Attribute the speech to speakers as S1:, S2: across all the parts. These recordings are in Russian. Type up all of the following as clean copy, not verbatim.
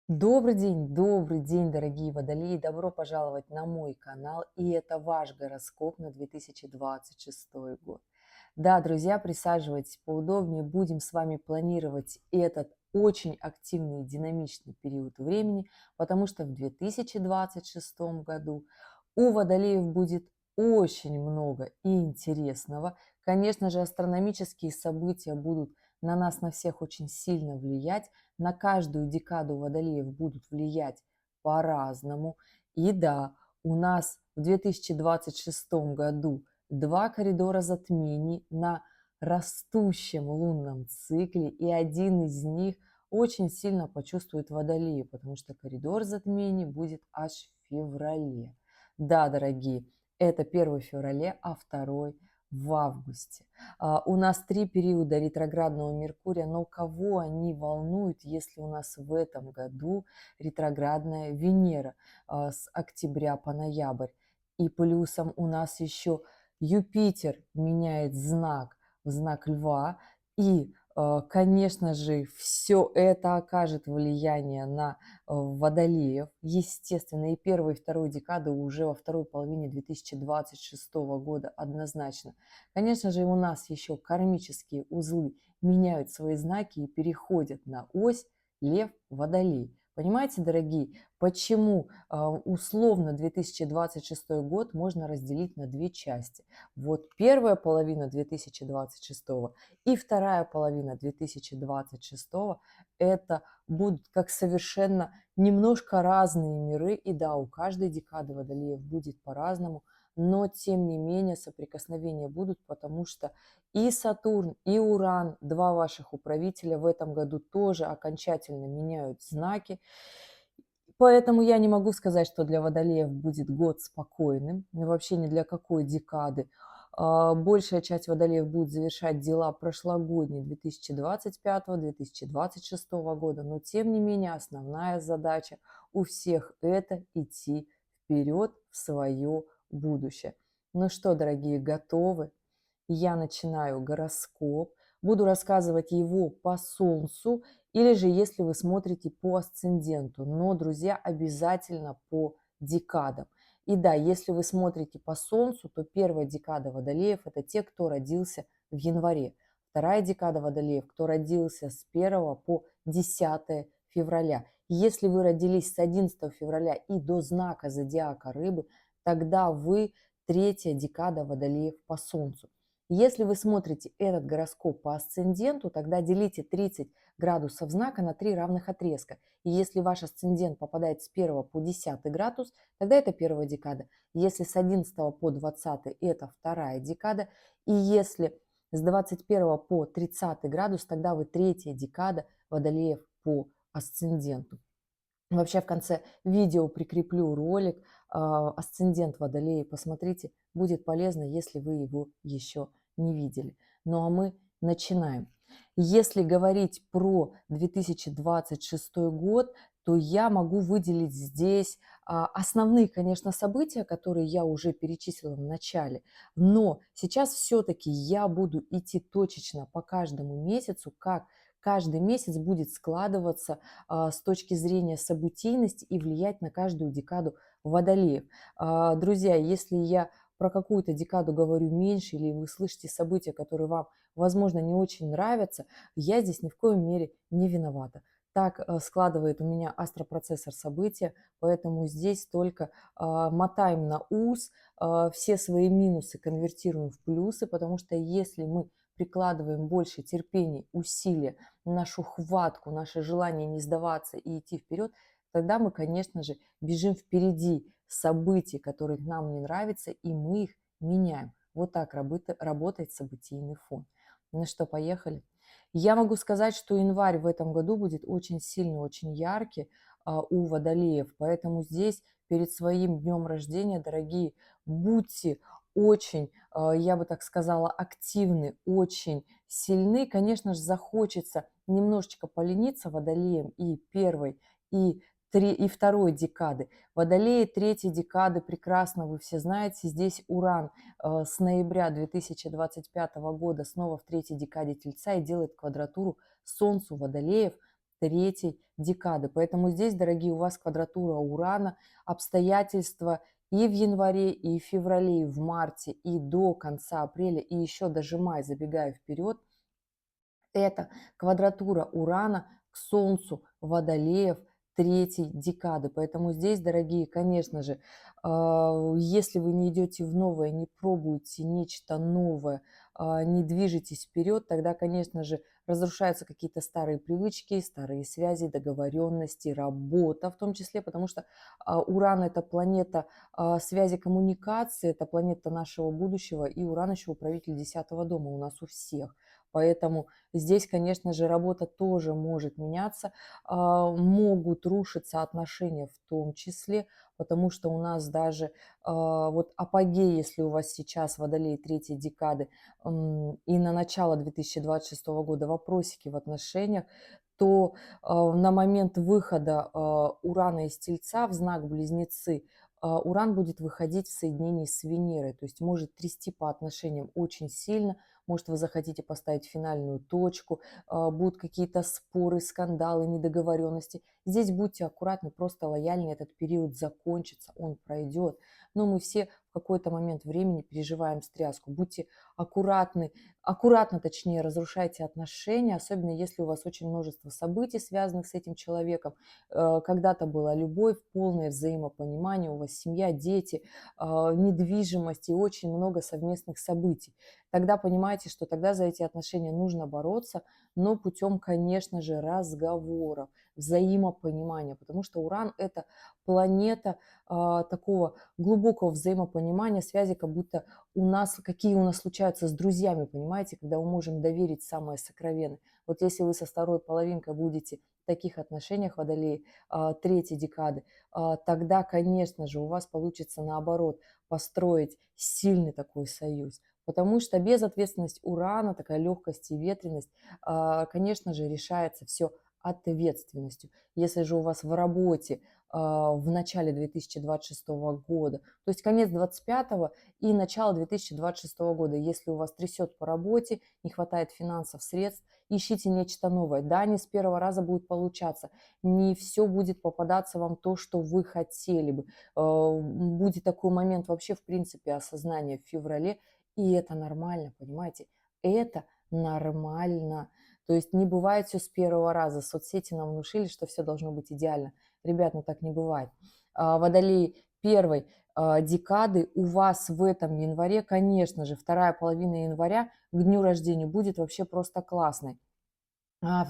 S1: Добрый день, дорогие водолеи! Добро пожаловать на мой канал, и это ваш гороскоп на 2026 год. Да, друзья, присаживайтесь поудобнее, будем с вами планировать этот очень активный и динамичный период времени, потому что в 2026 году у водолеев будет очень много и интересного. Конечно же, астрономические события будут на нас, на всех очень сильно влиять, на каждую декаду водолеев будут влиять по-разному. И да, у нас в 2026 году два коридора затмений на растущем лунном цикле, и один из них очень сильно почувствует водолеи, потому что коридор затмений будет аж в феврале. Да, дорогие, это 1 февраля, а второй в августе. У нас 3 периода ретроградного Меркурия, но кого они волнуют, если у нас в этом году ретроградная Венера с октября по ноябрь? И плюсом у нас еще Юпитер меняет знак в знак Льва, и, конечно же, все это окажет влияние на водолеев, естественно, и первую, и вторую декады уже во второй половине 2026 года однозначно. Конечно же, у нас еще кармические узлы меняют свои знаки и переходят на ось Лев-Водолей. Понимаете, дорогие, почему условно 2026 год можно разделить на две части? Вот первая половина 2026 и вторая половина 2026 это будут как совершенно немножко разные миры. И да, у каждой декады водолеев будет по-разному, но тем не менее соприкосновения будут, потому что и Сатурн, и Уран, два ваших управителя в этом году тоже окончательно меняют знаки. Поэтому я не могу сказать, что для водолеев будет год спокойным, вообще ни для какой декады. Большая часть водолеев будет завершать дела прошлогодней 2025-2026 года, но тем не менее основная задача у всех это идти вперед в свое будущее. Ну что, дорогие, готовы? Я начинаю гороскоп, буду рассказывать его по Солнцу, или же если вы смотрите по асценденту, но, друзья, обязательно по декадам. И да, если вы смотрите по Солнцу, то первая декада водолеев – это те, кто родился в январе. Вторая декада водолеев, кто родился с 1 по 10 февраля. Если вы родились с 11 февраля и до знака зодиака Рыбы, тогда вы третья декада водолеев по Солнцу. Если вы смотрите этот гороскоп по асценденту, тогда делите 30 градусов знака на 3 равных отрезка. И если ваш асцендент попадает с 1 по 10 градус, тогда это первая декада. Если с 11 по 20 это вторая декада. И если с 21 по 30 градус, тогда вы третья декада водолеев по асценденту. Вообще в конце видео прикреплю ролик «Асцендент Водолея». Посмотрите, будет полезно, если вы его еще не видели. Ну а мы начинаем. Если говорить про 2026 год, то я могу выделить здесь основные, конечно, события, которые я уже перечислила в начале. Но сейчас все-таки я буду идти точечно по каждому месяцу, как каждый месяц будет складываться с точки зрения событийности и влиять на каждую декаду водолеев. Друзья, если я про какую-то декаду говорю меньше, или вы слышите события, которые вам, возможно, не очень нравятся, я здесь ни в коем мере не виновата. Так складывает у меня астропроцессор события, поэтому здесь только мотаем на ус, все свои минусы конвертируем в плюсы, потому что если мы прикладываем больше терпения, усилия, нашу хватку, наше желание не сдаваться и идти вперед, тогда мы, конечно же, бежим впереди событий, которые нам не нравятся, и мы их меняем. Вот так работает событийный фон. Ну что, поехали. Я могу сказать, что январь в этом году будет очень сильный, очень яркий у водолеев, поэтому здесь перед своим днем рождения, дорогие, будьте очень, я бы так сказала, активны, очень сильны. Конечно же, захочется немножечко полениться водолеем и первой, и второй декады. Водолеи третьей декады прекрасно, вы все знаете, здесь Уран с ноября 2025 года снова в третьей декаде Тельца и делает квадратуру Солнцу Водолеев. третьей декады. Поэтому здесь, дорогие, у вас квадратура Урана, обстоятельства и в январе, и в феврале, и в марте, и до конца апреля, и еще даже май, забегая вперед, это квадратура Урана к Солнцу Водолеев третьей декады. Поэтому здесь, дорогие, конечно же, если вы не идете в новое, не пробуете нечто новое, не движетесь вперед, тогда, конечно же, разрушаются какие-то старые привычки, старые связи, договоренности, работа в том числе, потому что Уран – это планета связи коммуникации, это планета нашего будущего, и Уран еще управитель 10-го дома у нас у всех. Поэтому здесь, конечно же, работа тоже может меняться, могут рушиться отношения в том числе, потому что у нас даже вот апогей, если у вас сейчас Водолей третьей декады и на начало 2026 года вопросики в отношениях, то на момент выхода Урана из Тельца в знак Близнецы Уран будет выходить в соединении с Венерой, то есть может трясти по отношениям очень сильно. Может, вы захотите поставить финальную точку, будут какие-то споры, скандалы, недоговоренности. Здесь будьте аккуратны, просто лояльны, этот период закончится, он пройдет. Но мы все в какой-то момент времени переживаем встряску. Будьте аккуратны, аккуратно, точнее, разрушайте отношения, особенно если у вас очень множество событий, связанных с этим человеком. Когда-то была любовь, полное взаимопонимание, у вас семья, дети, недвижимость и очень много совместных событий. Тогда понимаете, что тогда за эти отношения нужно бороться, но путем, конечно же, разговоров, взаимопонимания, потому что Уран – это планета такого глубокого взаимопонимания, связи, как будто какие у нас случаются с друзьями, понимаете, когда мы можем доверить самое сокровенное. Вот если вы со второй половинкой будете в таких отношениях, Водолеи, третьей декады, тогда, конечно же, у вас получится наоборот построить сильный такой союз. Потому что без ответственности Урана, такая легкость и ветреность, конечно же, решается все ответственностью. Если же у вас в работе в начале 2026 года, то есть конец 2025 и начало 2026 года, если у вас трясет по работе, не хватает финансов, средств, ищите нечто новое. Да, не с первого раза будет получаться, не все будет попадаться вам то, что вы хотели бы. Будет такой момент вообще, в принципе, осознания в феврале, и это нормально, понимаете? Это нормально. То есть не бывает все с первого раза. Соцсети нам внушили, что все должно быть идеально. Ребят, ну так не бывает. Водолей первой декады у вас в этом январе, конечно же, вторая половина января к дню рождения будет вообще просто классной.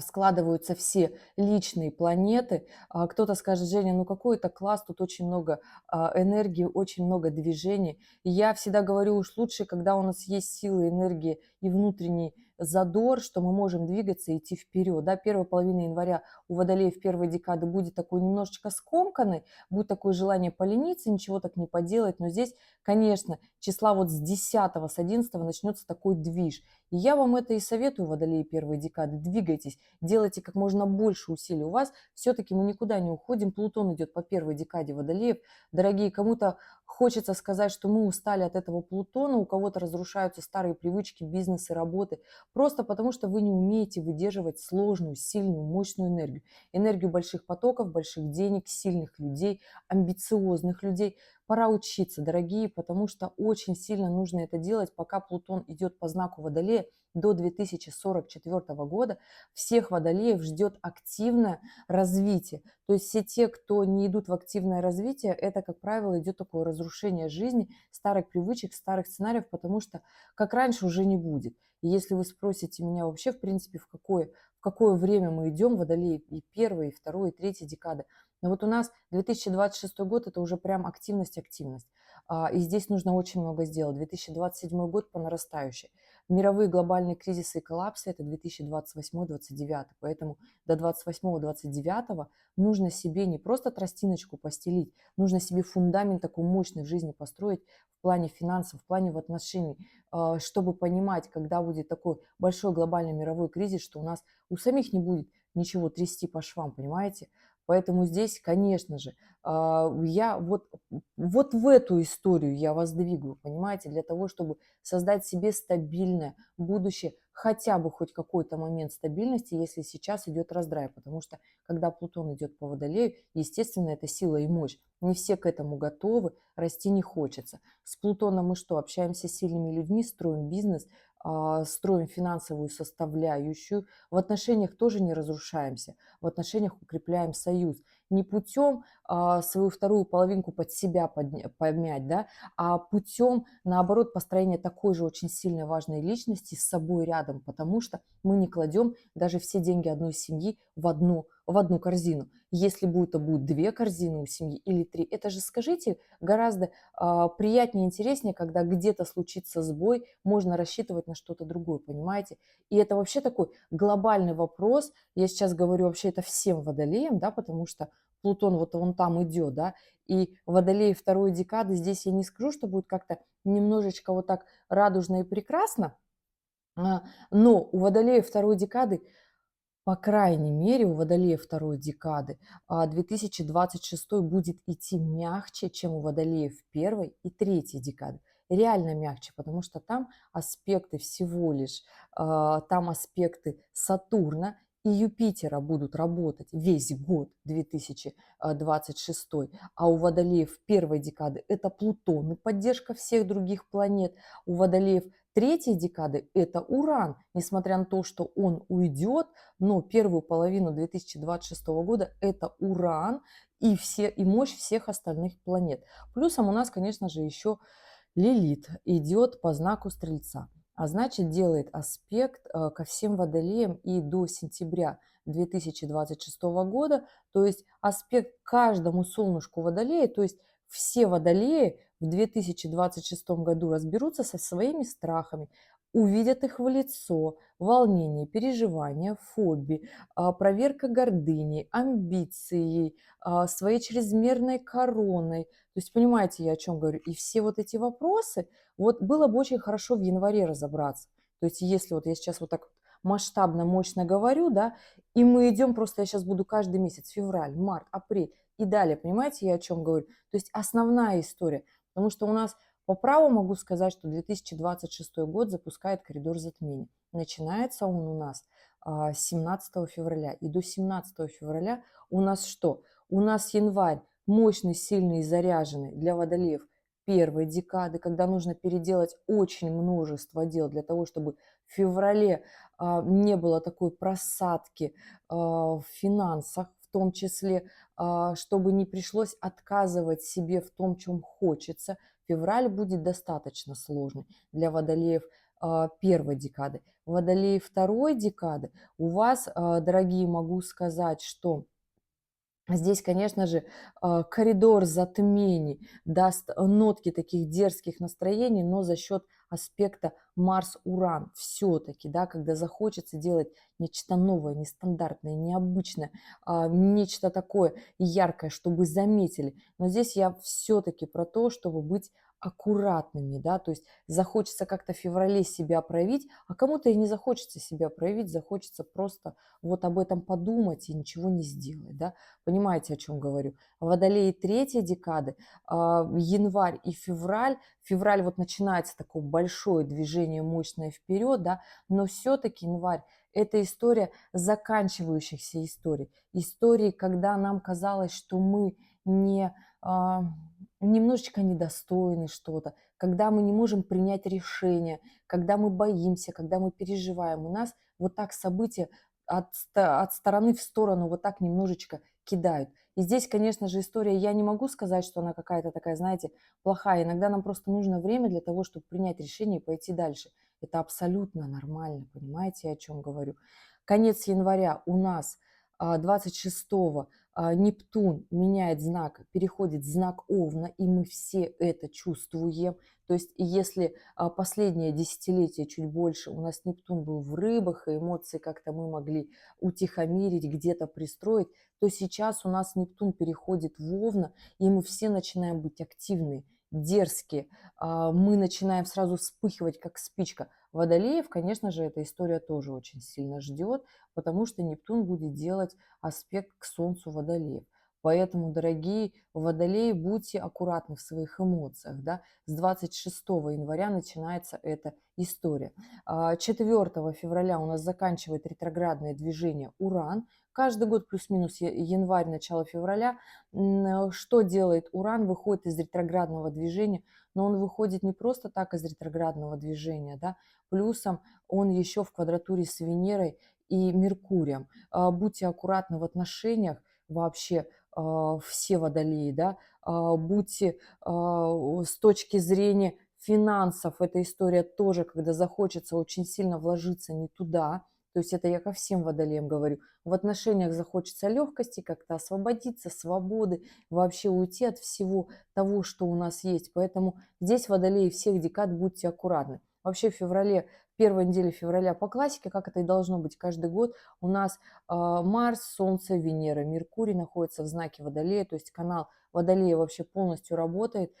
S1: Складываются все личные планеты. Кто-то скажет: Женя, ну какой это класс, тут очень много энергии, очень много движений. И я всегда говорю, уж лучше, когда у нас есть силы, энергии и внутренний задор, что мы можем двигаться и идти вперед. Да, первая половина января у Водолеев первой декады будет такой немножечко скомканной, будет такое желание полениться, ничего так не поделать. Но здесь, конечно, числа вот с 10, с 11 начнется такой движ. И я вам это и советую, Водолеи первой декады. Двигайтесь, делайте как можно больше усилий. У вас все-таки мы никуда не уходим. Плутон идет по первой декаде Водолеев. Дорогие, кому-то хочется сказать, что мы устали от этого Плутона, у кого-то разрушаются старые привычки, бизнесы, работы. Просто потому, что вы не умеете выдерживать сложную, сильную, мощную энергию. Энергию больших потоков, больших денег, сильных людей, амбициозных людей. Пора учиться, дорогие, потому что очень сильно нужно это делать, пока Плутон идет по знаку Водолея до 2044 года. Всех Водолеев ждет активное развитие. То есть все те, кто не идут в активное развитие, это, как правило, идет такое разрушение жизни, старых привычек, старых сценариев, потому что как раньше уже не будет. И если вы спросите меня вообще, в принципе, в какое время мы идем, Водолеи и первой, и второй, и третьей декады, но вот у нас 2026 год – это уже прям активность. И здесь нужно очень много сделать. 2027 год по нарастающей. Мировые глобальные кризисы и коллапсы – это 2028-2029. Поэтому до 28-29 нужно себе не просто тростиночку постелить, нужно себе фундамент такой мощный в жизни построить в плане финансов, в плане в отношений, чтобы понимать, когда будет такой большой глобальный мировой кризис, что у нас у самих не будет ничего, трясти по швам, понимаете? Поэтому здесь, конечно же, я вот в эту историю я вас двигаю, понимаете, для того, чтобы создать себе стабильное будущее, хотя бы хоть какой-то момент стабильности, если сейчас идет раздрай, потому что когда Плутон идет по Водолею, естественно, это сила и мощь. Не все к этому готовы, расти не хочется. С Плутоном мы что, общаемся с сильными людьми, строим бизнес, строим финансовую составляющую, в отношениях тоже не разрушаемся, в отношениях укрепляем союз. Не путем свою вторую половинку под себя помять, да, а путем, наоборот, построения такой же очень сильной, важной личности с собой рядом, потому что мы не кладем даже все деньги одной семьи в одну корзину. Если будет, то будет две корзины у семьи или три. Это же, скажите, гораздо приятнее, интереснее, когда где-то случится сбой, можно рассчитывать на что-то другое, понимаете? И это вообще такой глобальный вопрос. Я сейчас говорю вообще это всем водолеям, да, потому что Плутон вот он там идет, да, и Водолей второй декады, здесь я не скажу, что будет как-то немножечко вот так радужно и прекрасно, но у Водолея второй декады, по крайней мере, у Водолея второй декады 2026 будет идти мягче, чем у Водолеев первой и третьей декады. Реально мягче, потому что там аспекты всего лишь, там аспекты Сатурна и Юпитера будут работать весь год 2026. А у Водолеев первой декады это Плутон и поддержка всех других планет. У Водолеев третьей декады это Уран, несмотря на то, что он уйдет, но первую половину 2026 года это Уран и мощь всех остальных планет. Плюсом у нас, конечно же, еще Лилит идет по знаку Стрельца, а значит делает аспект ко всем водолеям и до сентября 2026 года, то есть аспект каждому солнышку водолея, то есть все водолеи в 2026 году разберутся со своими страхами, увидят их в лицо, волнение, переживания, фобии, проверка гордыни, амбицией, своей чрезмерной короной. То есть понимаете, я о чем говорю? И все вот эти вопросы, вот было бы очень хорошо в январе разобраться. То есть если вот я сейчас вот так вот масштабно, мощно говорю, да, и мы идем просто, я сейчас буду каждый месяц, февраль, март, апрель и далее, понимаете, я о чем говорю? То есть основная история, потому что у нас по праву могу сказать, что 2026 год запускает коридор затмений. Начинается он у нас 17 февраля. И до 17 февраля у нас что? У нас январь мощный, сильный и заряженный для водолеев первой декады, когда нужно переделать очень множество дел для того, чтобы в феврале не было такой просадки в финансах, в том числе, чтобы не пришлось отказывать себе в том, чем хочется. Февраль будет достаточно сложный для водолеев первой декады. Водолеи второй декады у вас, дорогие, могу сказать, что здесь, конечно же, коридор затмений даст нотки таких дерзких настроений, но за счет аспекта Марс-Уран все-таки, да, когда захочется делать нечто новое, нестандартное, необычное, нечто такое яркое, чтобы заметили. Но здесь я все-таки про то, чтобы быть аккуратными, да, то есть захочется как-то в феврале себя проявить, а кому-то и не захочется себя проявить, захочется просто вот об этом подумать и ничего не сделать, да. Понимаете, о чем говорю? Водолеи третьей декады, январь и февраль. Февраль вот начинается такое большое движение мощное вперед, да, но все-таки январь это история заканчивающихся историй. Истории, когда нам казалось, что мы не, немножечко недостойны что-то, когда мы не можем принять решение, когда мы боимся, когда мы переживаем. У нас вот так события от стороны в сторону вот так немножечко кидают. И здесь, конечно же, история, я не могу сказать, что она какая-то такая, знаете, плохая. Иногда нам просто нужно время для того, чтобы принять решение и пойти дальше. Это абсолютно нормально, понимаете, о чем говорю. Конец января у нас 26-го Нептун меняет знак, переходит в знак Овна, и мы все это чувствуем. То есть если последнее десятилетие, чуть больше, у нас Нептун был в рыбах, и эмоции как-то мы могли утихомирить, где-то пристроить, то сейчас у нас Нептун переходит в Овна, и мы все начинаем быть активны, дерзкие. Мы начинаем сразу вспыхивать, как спичка. Водолеев, конечно же, эта история тоже очень сильно ждет, потому что Нептун будет делать аспект к Солнцу Водолеев. Поэтому, дорогие водолеи, будьте аккуратны в своих эмоциях. Да? С 26 января начинается эта история. 4 февраля у нас заканчивает ретроградное движение Уран. Каждый год плюс-минус январь, начало февраля. Что делает Уран? Выходит из ретроградного движения, но он выходит не просто так из ретроградного движения, да? Плюсом он еще в квадратуре с Венерой и Меркурием. Будьте аккуратны в отношениях вообще, все водолеи, да, будьте с точки зрения финансов, эта история тоже, когда захочется очень сильно вложиться не туда, то есть это я ко всем водолеям говорю, в отношениях захочется легкости, как-то освободиться, свободы, вообще уйти от всего того, что у нас есть. Поэтому здесь водолеи всех декад будьте аккуратны. Вообще в феврале, первой неделе февраля по классике, как это и должно быть каждый год, у нас Марс, Солнце, Венера, Меркурий находится в знаке Водолея, то есть канал Водолея вообще полностью работает,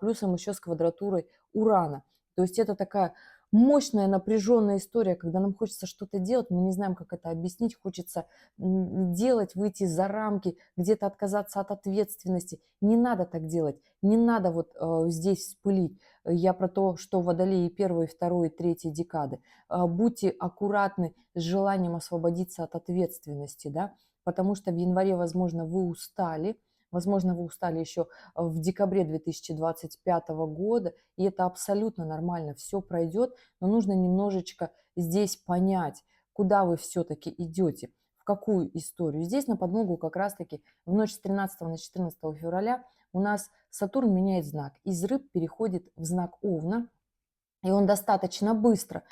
S1: плюсом еще с квадратурой Урана. То есть это такая мощная напряженная история, когда нам хочется что-то делать, мы не знаем, как это объяснить, хочется делать, выйти за рамки, где-то отказаться от ответственности. Не надо так делать, не надо вот здесь вспылить. Я про то, что водолеи первой, второй, третьей декады. Будьте аккуратны с желанием освободиться от ответственности, да, потому что в январе, возможно, вы устали, возможно, вы устали еще в декабре 2025 года, и это абсолютно нормально, все пройдет, но нужно немножечко здесь понять, куда вы все-таки идете, в какую историю. Здесь на подмогу как раз-таки в ночь с 13 на 14 февраля у нас Сатурн меняет знак. Из Рыб переходит в знак Овна. И он достаточно быстро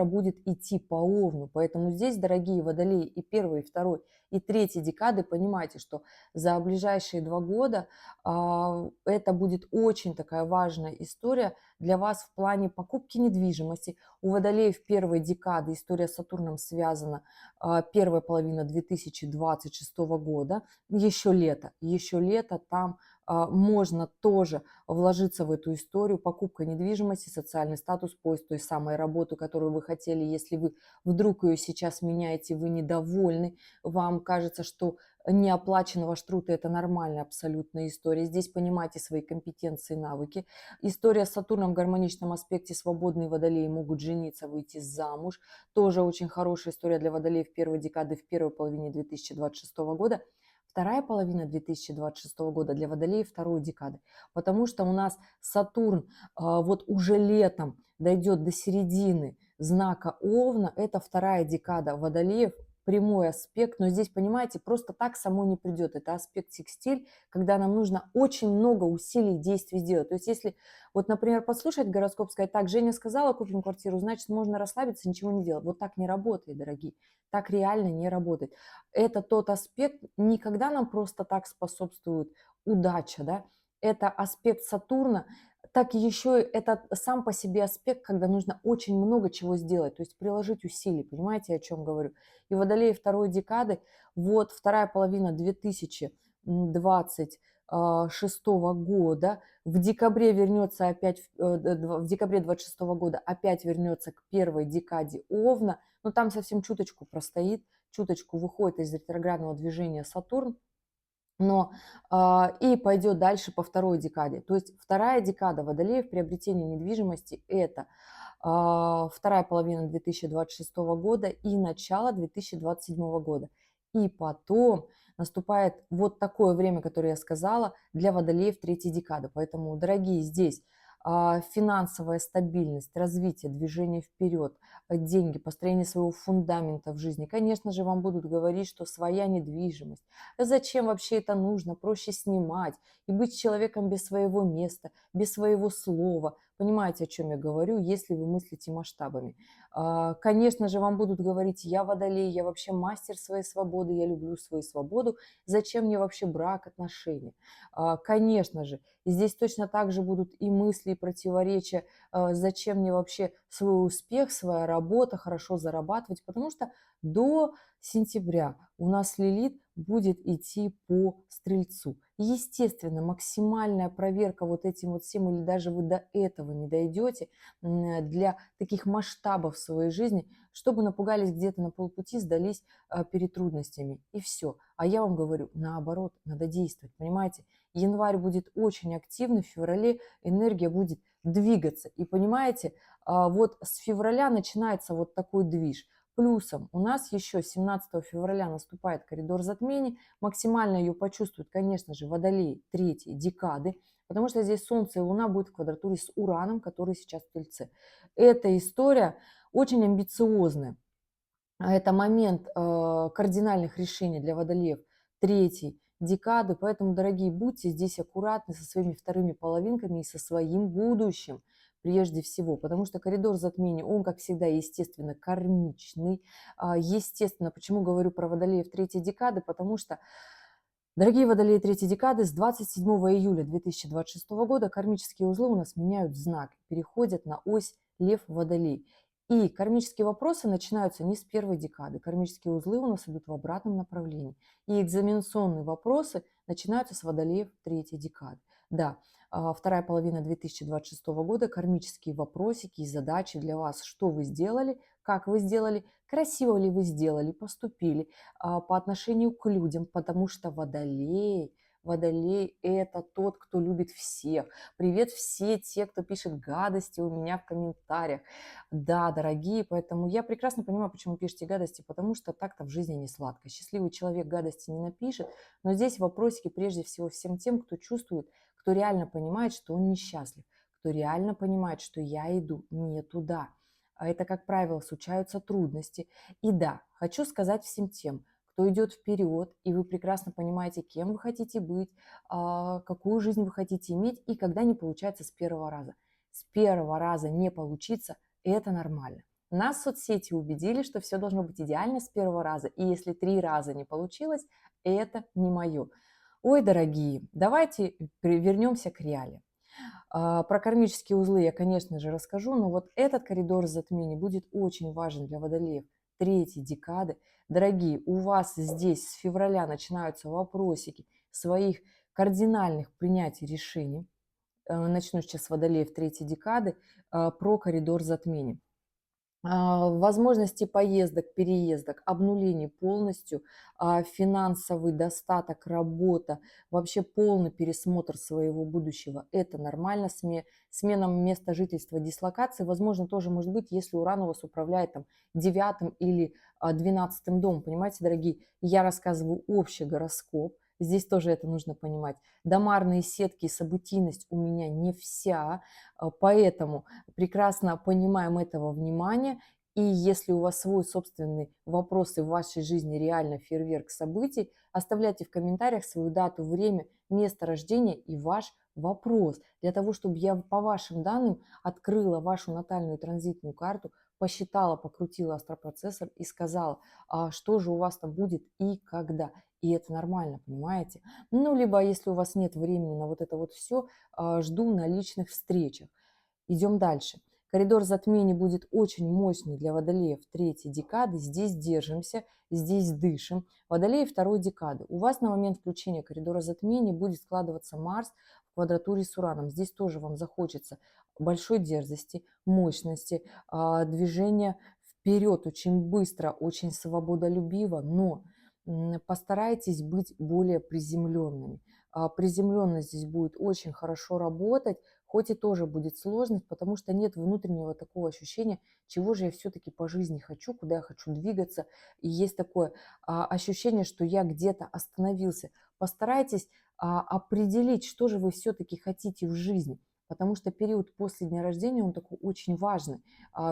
S1: будет идти по Овну. Поэтому здесь, дорогие водолеи, и первой, и второй, и третьей декады, понимайте, что за ближайшие 2 года это будет очень такая важная история для вас в плане покупки недвижимости. У водолеев первой декады история с Сатурном связана первая половина 2026 года. Еще лето там можно тоже вложиться в эту историю, покупка недвижимости, социальный статус, поиск той самой работы, которую вы хотели. Если вы вдруг ее сейчас меняете, вы недовольны, вам кажется, что не оплачен ваш труд, и это нормальная абсолютная история. Здесь понимайте свои компетенции, навыки. История с Сатурном в гармоничном аспекте, свободные водолеи могут жениться, выйти замуж. Тоже очень хорошая история для водолеев первой декады в первой половине 2026 года. Вторая половина 2026 года для водолеев второй декады, потому что у нас Сатурн вот уже летом дойдет до середины знака Овна, это вторая декада водолеев, прямой аспект, но здесь, понимаете, просто так само не придет. Это аспект секстиль, когда нам нужно очень много усилий, действий сделать. То есть если, вот, например, послушать гороскоп, сказать, так, Женя сказала, купим квартиру, значит, можно расслабиться, ничего не делать. Вот так не работает, дорогие. Так реально не работает. Это тот аспект, никогда нам просто так способствует удача, да, это аспект Сатурна, так еще это сам по себе аспект, когда нужно очень много чего сделать, то есть приложить усилий, понимаете, о чем говорю. И водолеи второй декады, вот вторая половина 2026 года, в декабре вернется опять, в декабре 26 года опять вернется к первой декаде Овна, но там совсем чуточку простоит, чуточку выходит из ретроградного движения Сатурн, но и пойдет дальше по второй декаде. То есть вторая декада водолеев приобретения недвижимости – это вторая половина 2026 года и начало 2027 года. И потом наступает вот такое время, которое я сказала, для водолеев третьей декады. Поэтому, дорогие, здесь финансовая стабильность, развитие, движение вперед, деньги, построение своего фундамента в жизни. Конечно же, вам будут говорить, что своя недвижимость. А зачем вообще это нужно? Проще снимать и быть человеком без своего места, без своего слова. Понимаете, о чем я говорю, если вы мыслите масштабами. Конечно же, вам будут говорить, я водолей, я вообще мастер своей свободы, я люблю свою свободу. Зачем мне вообще брак, отношения? Конечно же, и здесь точно так же будут и мысли, и противоречия, зачем мне вообще свой успех, своя работа, хорошо зарабатывать, потому что до сентября у нас Лилит будет идти по Стрельцу. Естественно, максимальная проверка вот этим вот всем, или даже вы до этого не дойдете, для таких масштабов в своей жизни, чтобы напугались где-то на полпути, сдались перед трудностями, и все. А я вам говорю, наоборот, надо действовать, понимаете? Январь будет очень активный, в феврале энергия будет двигаться. И понимаете, вот с февраля начинается вот такой движ. Плюсом у нас еще 17 февраля наступает коридор затмений. Максимально ее почувствуют, конечно же, водолей третьей декады, потому что здесь Солнце и Луна будут в квадратуре с Ураном, который сейчас в Тельце. Эта история очень амбициозная. Это момент кардинальных решений для водолеев третьей декады. Поэтому, дорогие, будьте здесь аккуратны со своими вторыми половинками и со своим будущим прежде всего. Потому что коридор затмений, он, как всегда, естественно, кармичный. Естественно, почему говорю про водолеев третьей декады? Потому что, дорогие водолеи третьей декады, с 27 июля 2026 года кармические узлы у нас меняют знак, переходят на ось Лев-Водолей. И кармические вопросы начинаются не с первой декады. Кармические узлы у нас идут в обратном направлении. И экзаменационные вопросы начинаются с водолеев третьей декады. Да, вторая половина 2026 года, кармические вопросики и задачи для вас. Что вы сделали, как вы сделали, красиво ли вы сделали, поступили по отношению к людям, потому что Водолей – это тот, кто любит всех. Привет все те, кто пишет гадости у меня в комментариях. Да, дорогие, поэтому я прекрасно понимаю, почему пишете гадости, потому что так-то в жизни не сладко. Счастливый человек гадости не напишет, но здесь вопросики прежде всего всем тем, кто чувствует, кто реально понимает, что он несчастлив, кто реально понимает, что я иду не туда. А это, как правило, случаются трудности. И да, хочу сказать всем тем, кто идет вперед, и вы прекрасно понимаете, кем вы хотите быть, какую жизнь вы хотите иметь, и когда не получается с первого раза. С первого раза не получится – это нормально. Нас соцсети убедили, что все должно быть идеально с первого раза, и если 3 раза не получилось, это не мое. Ой, дорогие, давайте вернемся к реалиям. Про кармические узлы я, конечно же, расскажу, но вот этот коридор затмений будет очень важен для водолеев третьей декады. Дорогие, у вас здесь с февраля начинаются вопросики своих кардинальных принятий решений. Начну сейчас с водолеев третьей декады про коридор затмений. Возможности поездок, переездок, обнулений полностью, финансовый достаток, работа, вообще полный пересмотр своего будущего. Это нормально. Смена места жительства, дислокации, возможно, тоже может быть, если Уран у вас управляет там 9 или 12 домом. Понимаете, дорогие, я рассказываю общий гороскоп. Здесь тоже это нужно понимать. Домарные сетки и событийность у меня не вся, поэтому прекрасно понимаем этого внимания. И если у вас свой собственный вопрос и в вашей жизни реально фейерверк событий, оставляйте в комментариях свою дату, время, место рождения и ваш вопрос, для того, чтобы я по вашим данным открыла вашу натальную транзитную карту, посчитала, покрутила астропроцессор и сказала, что же у вас там будет и когда. И это нормально, понимаете? Ну, либо если у вас нет времени на вот это вот все, жду на личных встречах. Идем дальше. Коридор затмений будет очень мощный для водолеев третьей декады. Здесь держимся, здесь дышим. Водолеи второй декады. У вас на момент включения коридора затмений будет складываться Марс в квадратуре с Ураном. Здесь тоже вам захочется большой дерзости, мощности, движения вперед очень быстро, очень свободолюбиво, но постарайтесь быть более приземленными. Приземленность здесь будет очень хорошо работать, хоть и тоже будет сложность, потому что нет внутреннего такого ощущения, чего же я все-таки по жизни хочу, куда я хочу двигаться. И есть такое ощущение, что я где-то остановился. Постарайтесь определить, что же вы все-таки хотите в жизни. Потому что период после дня рождения, он такой очень важный.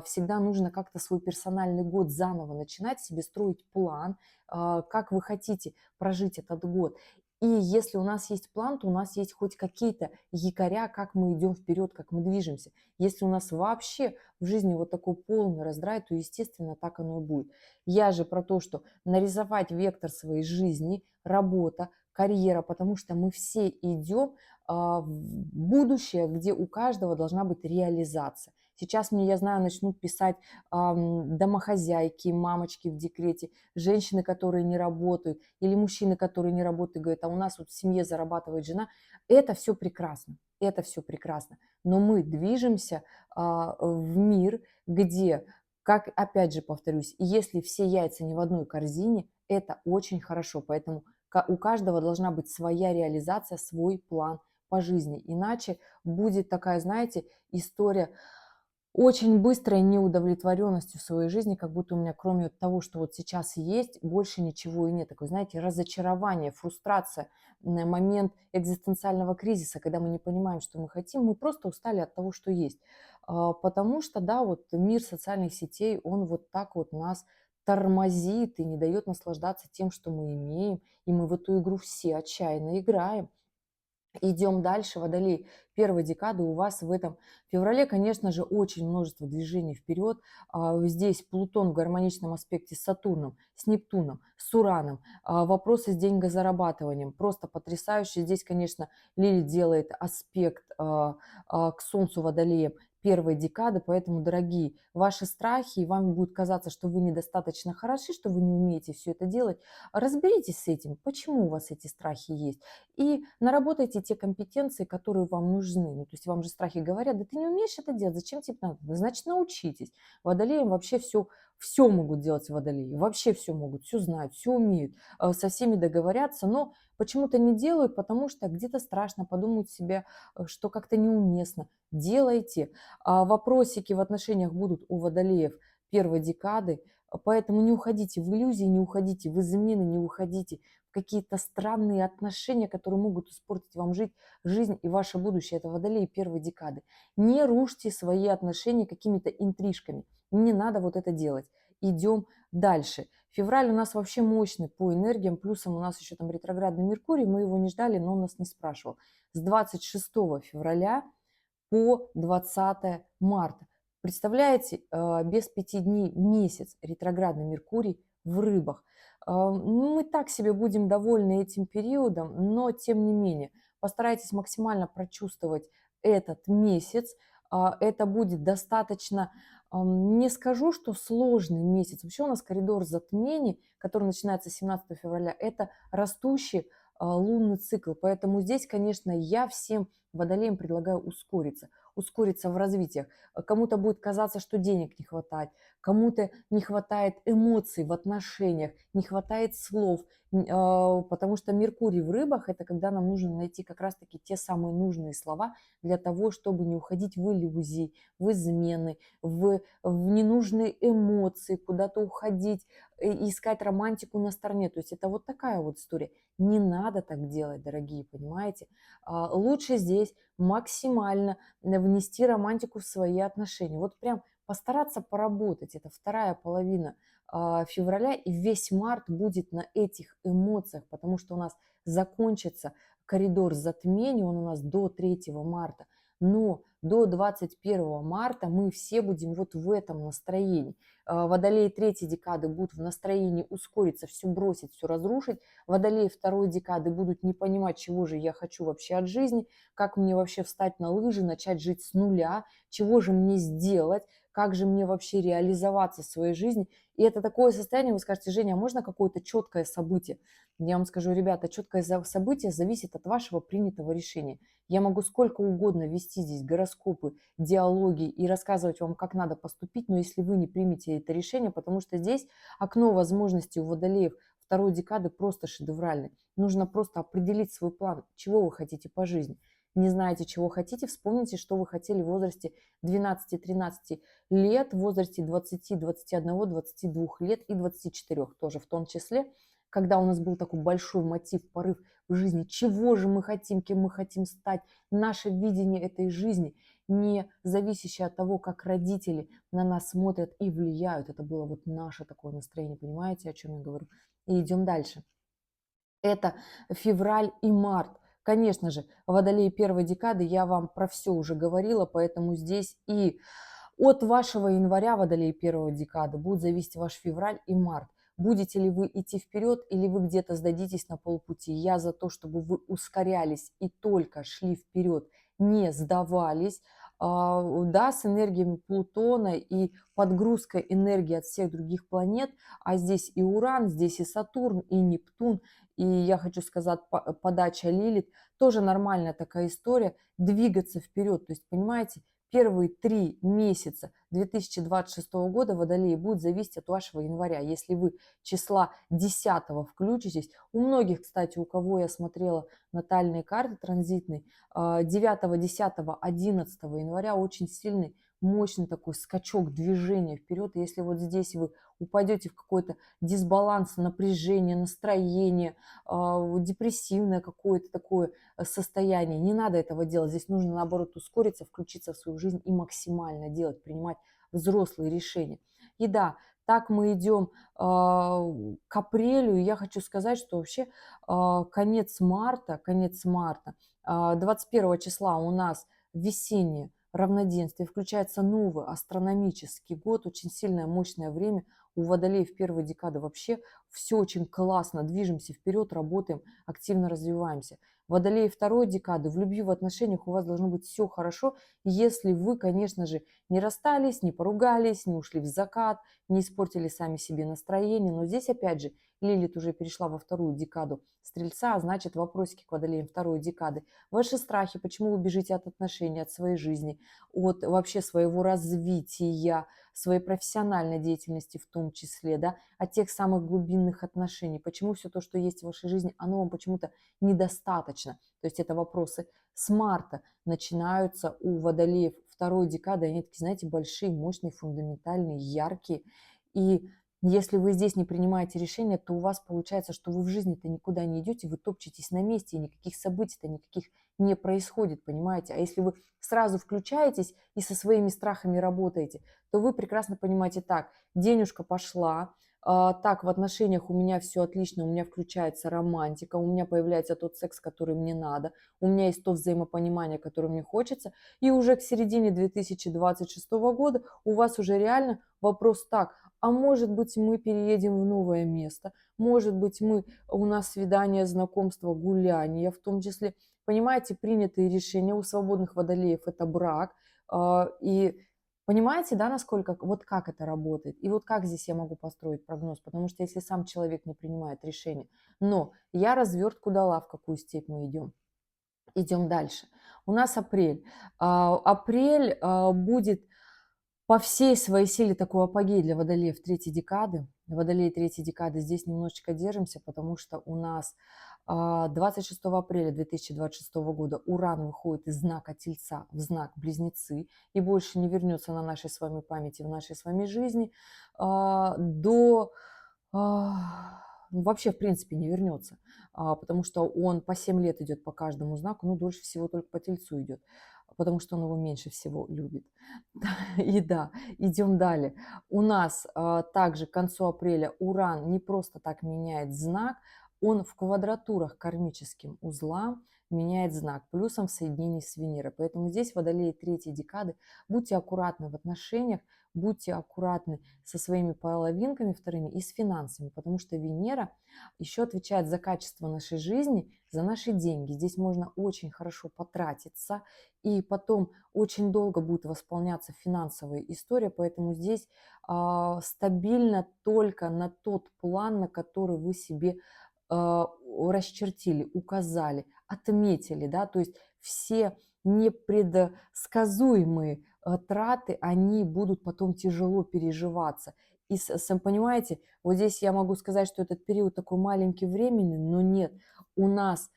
S1: Всегда нужно как-то свой персональный год заново начинать, себе строить план, как вы хотите прожить этот год. И если у нас есть план, то у нас есть хоть какие-то якоря, как мы идем вперед, как мы движемся. Если у нас вообще в жизни вот такой полный раздрай, то, естественно, так оно и будет. Я же про то, что нарисовать вектор своей жизни, работа, карьера, потому что мы все идем в будущее, где у каждого должна быть реализация. Сейчас мне, я знаю, начнут писать домохозяйки, мамочки в декрете, женщины, которые не работают, или мужчины, которые не работают, говорят, а у нас вот в семье зарабатывает жена. Это все прекрасно, это все прекрасно. Но мы движемся в мир, где, как опять же повторюсь, если все яйца не в одной корзине, это очень хорошо. Поэтому у каждого должна быть своя реализация, свой план по жизни. Иначе будет такая, знаете, история очень быстрой неудовлетворенностью в своей жизни, как будто у меня кроме того, что вот сейчас есть, больше ничего и нет. Такое, знаете, разочарование, фрустрация, момент экзистенциального кризиса, когда мы не понимаем, что мы хотим, мы просто устали от того, что есть. Потому что, да, вот мир социальных сетей, он вот так вот нас тормозит и не дает наслаждаться тем, что мы имеем, и мы в эту игру все отчаянно играем. Идем дальше, Водолей. Первая декада у вас в этом феврале, конечно же, очень множество движений вперед. Здесь Плутон в гармоничном аспекте с Сатурном, с Нептуном, с Ураном. Вопросы с деньгозарабатыванием просто потрясающие. Здесь, конечно, Лилит делает аспект к Солнцу Водолея первой декады, поэтому, дорогие, ваши страхи, и вам будет казаться, что вы недостаточно хороши, что вы не умеете все это делать. Разберитесь с этим, почему у вас эти страхи есть. И наработайте те компетенции, которые вам нужны. Ну, то есть вам же страхи говорят, да ты не умеешь это делать, зачем тебе надо? Да, значит, научитесь. Водолеям вообще все могут делать водолеи, вообще все могут, все знают, все умеют, со всеми договорятся, но почему-то не делают, потому что где-то страшно, подумают себе, что как-то неуместно. Делайте. Вопросики в отношениях будут у водолеев первой декады, поэтому не уходите в иллюзии, не уходите в измены, не уходите какие-то странные отношения, которые могут испортить вам жизнь и ваше будущее. Это водолей первой декады. Не рушьте свои отношения какими-то интрижками. Не надо вот это делать. Идем дальше. Февраль у нас вообще мощный по энергиям, плюсом у нас еще там ретроградный Меркурий, мы его не ждали, но он нас не спрашивал. С 26 февраля по 20 марта. Представляете, без 5 дней месяц ретроградный Меркурий в рыбах. Мы так себе будем довольны этим периодом, но тем не менее постарайтесь максимально прочувствовать этот месяц. Это будет достаточно, не скажу, что сложный месяц. Вообще у нас коридор затмений, который начинается 17 февраля, это растущий лунный цикл. Поэтому здесь, конечно, я всем водолеям предлагаю ускориться в развитиях. Кому-то будет казаться, что денег не хватает, кому-то не хватает эмоций в отношениях, не хватает слов, потому что Меркурий в рыбах – это когда нам нужно найти как раз-таки те самые нужные слова для того, чтобы не уходить в иллюзии, в измены, в ненужные эмоции, куда-то уходить, искать романтику на стороне. То есть это вот такая вот история. Не надо так делать, дорогие, понимаете? Лучше здесь максимально внести романтику в свои отношения. Вот прям постараться поработать. Это вторая половина февраля, и весь март будет на этих эмоциях, потому что у нас закончится коридор затмений, он у нас до 3 марта. Но до 21 марта мы все будем вот в этом настроении. Водолеи третьей декады будут в настроении ускориться, все бросить, все разрушить. Водолеи второй декады будут не понимать, чего же я хочу вообще от жизни, как мне вообще встать на лыжи, начать жить с нуля, чего же мне сделать, как же мне вообще реализоваться в своей жизни. И это такое состояние, вы скажете, Женя, а можно какое-то четкое событие? Я вам скажу, ребята, четкое событие зависит от вашего принятого решения. Я могу сколько угодно вести здесь гороскопы, диалоги и рассказывать вам, как надо поступить, но если вы не примете это решение, потому что здесь окно возможностей у водолеев второй декады просто шедевральный. Нужно просто определить свой план, чего вы хотите по жизни. Не знаете, чего хотите, вспомните, что вы хотели в возрасте 12-13 лет, в возрасте 20, 21, 22 лет и 24 тоже в том числе, когда у нас был такой большой мотив, порыв в жизни, чего же мы хотим, кем мы хотим стать, наше видение этой жизни, не зависящее от того, как родители на нас смотрят и влияют. Это было вот наше такое настроение, понимаете, о чем я говорю? И идем дальше. Это февраль и март. Конечно же, водолеи первой декады, я вам про все уже говорила, поэтому здесь и от вашего января, водолеи первой декады, будет зависеть ваш февраль и март. Будете ли вы идти вперед или вы где-то сдадитесь на полпути. Я за то, чтобы вы ускорялись и только шли вперед, не сдавались. да, с энергиями Плутона и подгрузкой энергии от всех других планет, а здесь и Уран, здесь и Сатурн, и Нептун, и я хочу сказать, подача Лилит, тоже нормальная такая история, двигаться вперед, то есть, понимаете, первые 3 месяца 2026 года Водолеи будет зависеть от вашего января. Если вы числа 10 включитесь, у многих, кстати, у кого я смотрела натальные карты транзитные, 9, 10, 11 января очень сильный, мощный такой скачок движения вперед. Если вот здесь вы упадете в какой-то дисбаланс, напряжение, настроение, депрессивное какое-то такое состояние, не надо этого делать. Здесь нужно, наоборот, ускориться, включиться в свою жизнь и максимально делать, принимать взрослые решения. И да, так мы идем к апрелю. И я хочу сказать, что вообще конец марта, 21 числа у нас весеннее равноденствие, включается новый астрономический год, очень сильное, мощное время. У Водолеев первой декады вообще все очень классно, движемся вперед, работаем, активно развиваемся. Водолеи второй декады, в любви, в отношениях у вас должно быть все хорошо, если вы, конечно же, не расстались, не поругались, не ушли в закат, не испортили сами себе настроение. Но здесь, опять же, Лилит уже перешла во вторую декаду Стрельца, а значит, вопросики к Водолеям второй декады. Ваши страхи, почему вы бежите от отношений, от своей жизни, от вообще своего развития, своей профессиональной деятельности в том числе, да, от тех самых глубинных отношений. Почему все то, что есть в вашей жизни, оно вам почему-то недостаточно. То есть это вопросы с марта начинаются у Водолеев второй декады. Они такие, знаете, большие, мощные, фундаментальные, яркие. И если вы здесь не принимаете решения, то у вас получается, что вы в жизни-то никуда не идете, вы топчетесь на месте, и никаких событий-то никаких не происходит, понимаете? А если вы сразу включаетесь и со своими страхами работаете, то вы прекрасно понимаете так, денежка пошла, так, в отношениях у меня все отлично, у меня включается романтика, у меня появляется тот секс, который мне надо, у меня есть то взаимопонимание, которое мне хочется, и уже к середине 2026 года у вас уже реально вопрос так, а может быть мы переедем в новое место, может быть у нас свидание, знакомство, гуляние, в том числе, понимаете, принятые решения у свободных водолеев это брак, и понимаете, да, насколько, вот как это работает? И вот как здесь я могу построить прогноз? Потому что если сам человек не принимает решение. Но я развертку дала, в какую степь мы идем. Идем дальше. У нас апрель. Апрель будет по всей своей силе такой апогей для водолеев третьей декады. Водолеи третьей декады здесь немножечко держимся, потому что у нас 26 апреля 2026 года Уран выходит из знака Тельца в знак Близнецы и больше не вернется на нашей с вами памяти, в нашей с вами жизни до... вообще, в принципе, не вернется, потому что он по 7 лет идет по каждому знаку, ну, дольше всего только по Тельцу идет, потому что он его меньше всего любит. И да, идем далее. У нас также к концу апреля Уран не просто так меняет знак, он в квадратурах кармическим узлам меняет знак, плюсом в соединении с Венерой. Поэтому здесь, водолеи третьей декады, будьте аккуратны в отношениях, будьте аккуратны со своими половинками вторыми и с финансами, потому что Венера еще отвечает за качество нашей жизни, за наши деньги. Здесь можно очень хорошо потратиться, и потом очень долго будет восполняться финансовая история, поэтому здесь стабильно только на тот план, на который вы себе расчертили, указали, отметили, да, то есть все непредсказуемые траты, они будут потом тяжело переживаться. И, понимаете, вот здесь я могу сказать, что этот период такой маленький временный, но нет, у нас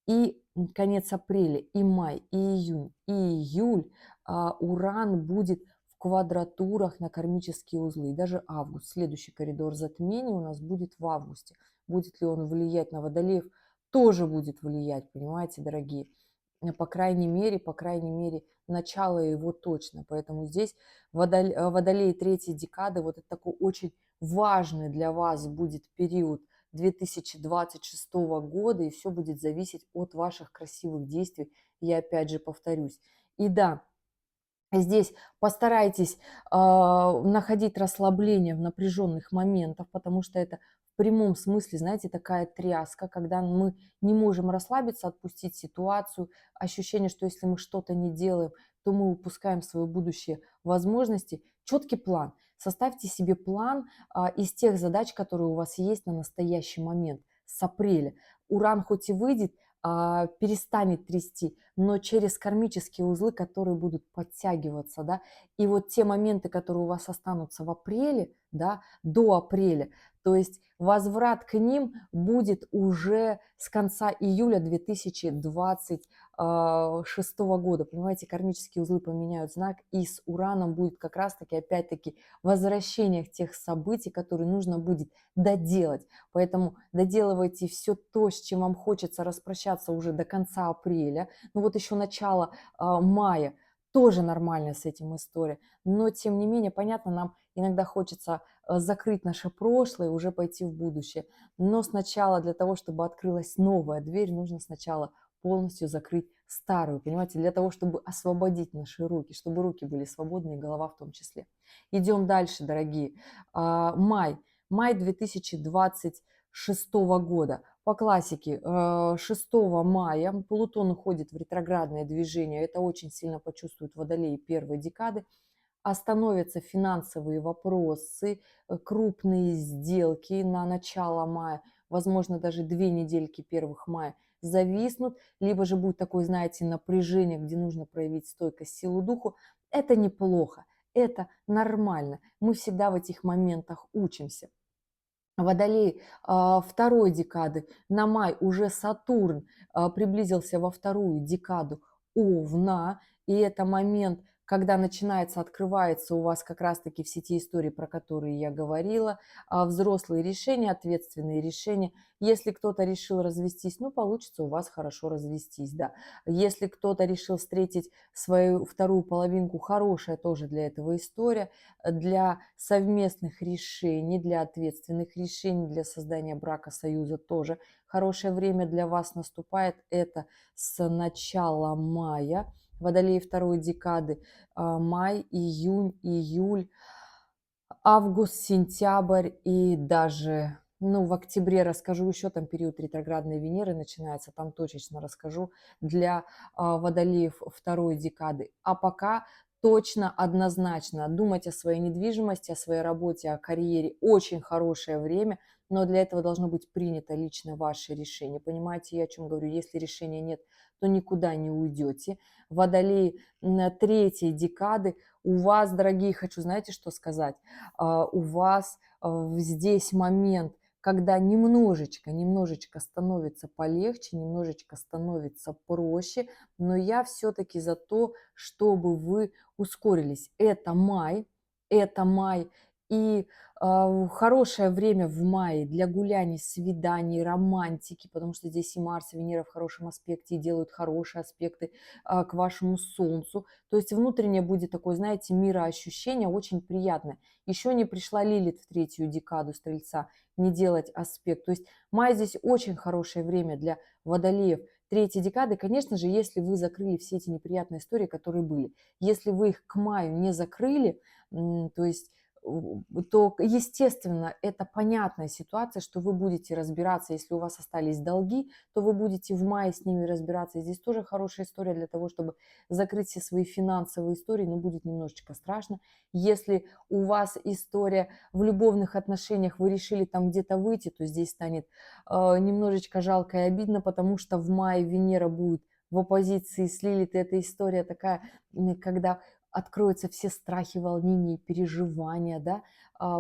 S1: и конец апреля, и май, и июнь, и июль Уран будет в квадратурах на кармические узлы. И даже август, следующий коридор затмения у нас будет в августе. Будет ли он влиять на водолеев? Тоже будет влиять, понимаете, дорогие. По крайней мере, начало его точно. Поэтому здесь водолей третьей декады, вот это такой очень важный для вас будет период 2026 года, и все будет зависеть от ваших красивых действий. Я опять же повторюсь. И да, здесь постарайтесь находить расслабление в напряженных моментах, потому что это в прямом смысле, знаете, такая тряска, когда мы не можем расслабиться, отпустить ситуацию, ощущение, что если мы что-то не делаем, то мы упускаем свое будущее возможности. Четкий план. Составьте себе план из тех задач, которые у вас есть на настоящий момент с апреля. Уран хоть и выйдет, перестанет трясти, но через кармические узлы, которые будут подтягиваться, да, и вот те моменты, которые у вас останутся в апреле, да, до апреля, то есть возврат к ним будет уже с конца июля 2026 года. Понимаете, кармические узлы поменяют знак, и с Ураном будет как раз-таки, опять-таки, возвращение тех событий, которые нужно будет доделать. Поэтому доделывайте все то, с чем вам хочется распрощаться уже до конца апреля. Ну вот еще начало мая, тоже нормально с этим история. Но, тем не менее, понятно, нам иногда хочется закрыть наше прошлое и уже пойти в будущее. Но сначала для того, чтобы открылась новая дверь, нужно сначала полностью закрыть старую, понимаете, для того, чтобы освободить наши руки, чтобы руки были свободны и голова в том числе. Идем дальше, дорогие. Май. Май 2026 года. По классике 6 мая Плутон уходит в ретроградное движение. Это очень сильно почувствуют водолеи первой декады. Остановятся финансовые вопросы, крупные сделки на начало мая, возможно, даже 2 недельки первых мая зависнут, либо же будет такое, знаете, напряжение, где нужно проявить стойкость, силу духу. Это неплохо, это нормально. Мы всегда в этих моментах учимся. Водолей второй декады на май уже Сатурн приблизился во вторую декаду Овна, и это момент, когда начинается, открывается у вас как раз-таки все те истории, про которые я говорила, взрослые решения, ответственные решения. Если кто-то решил развестись, ну, получится у вас хорошо развестись, да. Если кто-то решил встретить свою вторую половинку, хорошая тоже для этого история, для совместных решений, для ответственных решений, для создания брака, союза тоже. Хорошее время для вас наступает, это с начала мая, Водолей второй декады, май, июнь, июль, август, сентябрь и даже, ну, в октябре расскажу еще, там период ретроградной Венеры начинается, там точечно расскажу для водолеев второй декады. А пока точно, однозначно думать о своей недвижимости, о своей работе, о карьере очень хорошее время, но для этого должно быть принято лично ваше решение. Понимаете, я о чем говорю? Если решения нет, то никуда не уйдете. Водолеи на третьей декады у вас, дорогие, хочу, знаете, что сказать? У вас здесь момент, когда немножечко становится полегче, немножечко становится проще, но я все-таки за то, чтобы вы ускорились. Это май, и хорошее время в мае для гуляний, свиданий, романтики, потому что здесь и Марс, и Венера в хорошем аспекте, и делают хорошие аспекты к вашему Солнцу. То есть внутреннее будет такое, знаете, мироощущение очень приятное. Еще не пришла Лилит в третью декаду Стрельца, не делать аспект. То есть май здесь очень хорошее время для водолеев третьей декады. Конечно же, если вы закрыли все эти неприятные истории, которые были. Если вы их к маю не закрыли, то есть то, естественно, это понятная ситуация, что вы будете разбираться, если у вас остались долги, то вы будете в мае с ними разбираться. И здесь тоже хорошая история для того, чтобы закрыть все свои финансовые истории, но будет немножечко страшно. Если у вас история в любовных отношениях, вы решили там где-то выйти, то здесь станет немножечко жалко и обидно, потому что в мае Венера будет в оппозиции с Лилит. И эта история такая, когда откроются все страхи, волнения, переживания, да,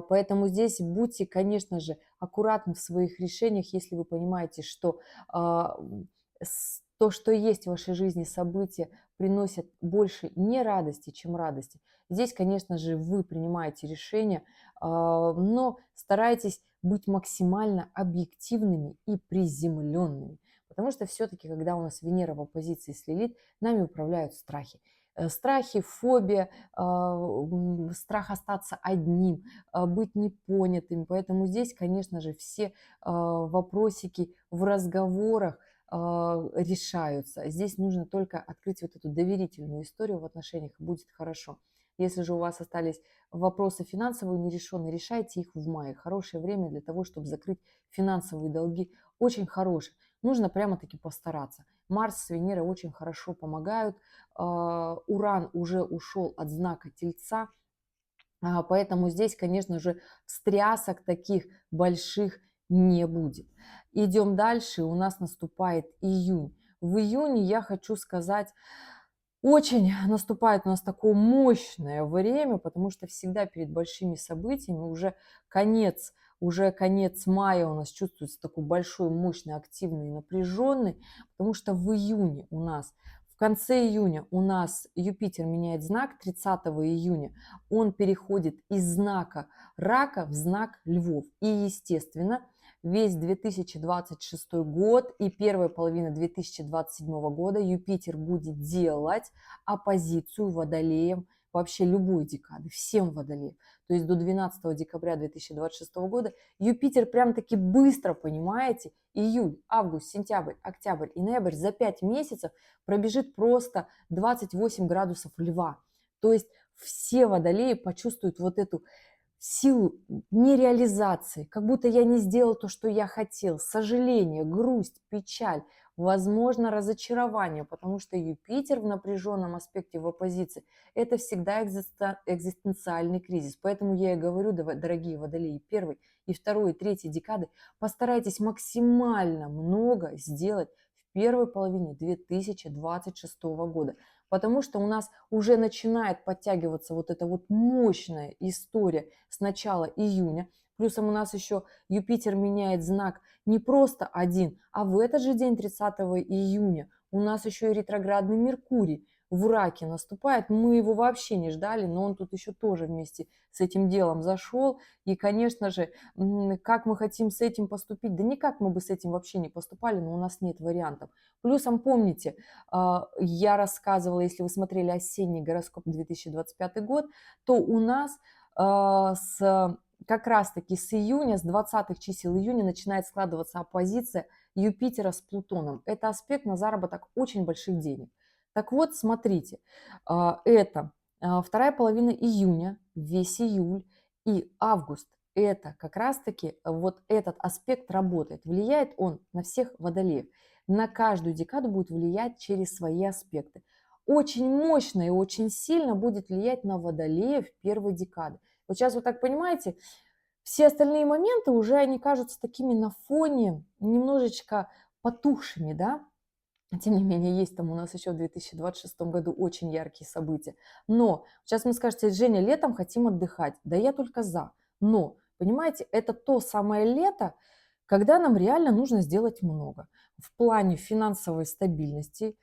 S1: поэтому здесь будьте, конечно же, аккуратны в своих решениях, если вы понимаете, что то, что есть в вашей жизни события, приносят больше не радости, чем радости. Здесь, конечно же, вы принимаете решения, но старайтесь быть максимально объективными и приземленными, потому что все-таки, когда у нас Венера в оппозиции с Лилит, нами управляют страхи. Страхи, фобия, страх остаться одним, быть непонятым. Поэтому здесь, конечно же, все вопросики в разговорах решаются. Здесь нужно только открыть вот эту доверительную историю в отношениях, и будет хорошо. Если же у вас остались вопросы финансовые нерешенные, решайте их в мае. Хорошее время для того, чтобы закрыть финансовые долги. Очень хорошее. Нужно прямо-таки постараться. Марс с Венерой очень хорошо помогают. Уран уже ушел от знака Тельца. Поэтому здесь, конечно же, встрясок таких больших не будет. Идем дальше. У нас наступает июнь. В июне я хочу сказать, очень наступает у нас такое мощное время, потому что всегда перед большими событиями уже конец мая у нас чувствуется такой большой, мощный, активный, напряженный, потому что в июне у нас, в конце июня у нас Юпитер меняет знак, 30 июня он переходит из знака Рака в знак Львов. И, естественно, весь 2026 год и первая половина 2027 года Юпитер будет делать оппозицию водолеям вообще любой декады, всем водолеям. То есть до 12 декабря 2026 года Юпитер прям-таки быстро, понимаете, июль, август, сентябрь, октябрь и ноябрь за 5 месяцев пробежит просто 28 градусов Льва. То есть все водолеи почувствуют вот эту силу нереализации, как будто я не сделал то, что я хотел, сожаление, грусть, печаль, возможно, разочарование, потому что Юпитер в напряженном аспекте в оппозиции – это всегда экзистенциальный кризис. Поэтому я и говорю, дорогие водолеи, первой и второй, и третьей декады постарайтесь максимально много сделать в первой половине 2026 года. Потому что у нас уже начинает подтягиваться вот эта вот мощная история с начала июня. Плюсом у нас еще Юпитер меняет знак не просто один, а в этот же день, 30 июня, у нас еще и ретроградный Меркурий в Раке наступает. Мы его вообще не ждали, но он тут еще тоже вместе с этим делом зашел. И, конечно же, как мы хотим с этим поступить? Да никак мы бы с этим вообще не поступали, но у нас нет вариантов. Плюсом, помните, я рассказывала, если вы смотрели осенний гороскоп 2025 год, то у нас как раз-таки с июня, с 20-х чисел июня начинает складываться оппозиция Юпитера с Плутоном. Это аспект на заработок очень больших денег. Так вот, смотрите, это вторая половина июня, весь июль и август. Это как раз-таки вот этот аспект работает. Влияет он на всех водолеев. На каждую декаду будет влиять через свои аспекты. Очень мощно и очень сильно будет влиять на водолеев первой декады. Вот сейчас вы так понимаете, все остальные моменты уже они кажутся такими на фоне немножечко потухшими, да? Тем не менее, есть там у нас еще в 2026 году очень яркие события. Но сейчас вы скажете, Женя, летом хотим отдыхать. Да я только за. Но, понимаете, это то самое лето, когда нам реально нужно сделать много. В плане финансовой стабильности,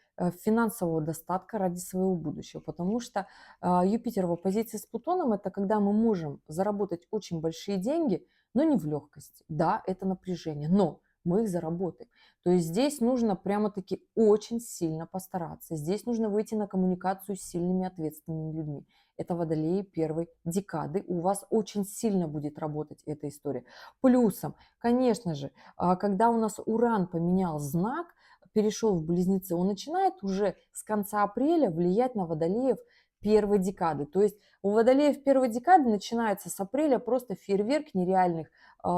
S1: финансового достатка ради своего будущего. Потому что Юпитер в оппозиции с Плутоном – это когда мы можем заработать очень большие деньги, но не в легкости. Да, это напряжение, но мы их заработаем. То есть здесь нужно прямо-таки очень сильно постараться. Здесь нужно выйти на коммуникацию с сильными ответственными людьми. Это водолеи первой декады. У вас очень сильно будет работать эта история. Плюсом, конечно же, когда у нас Уран поменял знак, перешел в Близнецы, он начинает уже с конца апреля влиять на водолеев первой декады. То есть у водолеев первой декады начинается с апреля просто фейерверк нереальных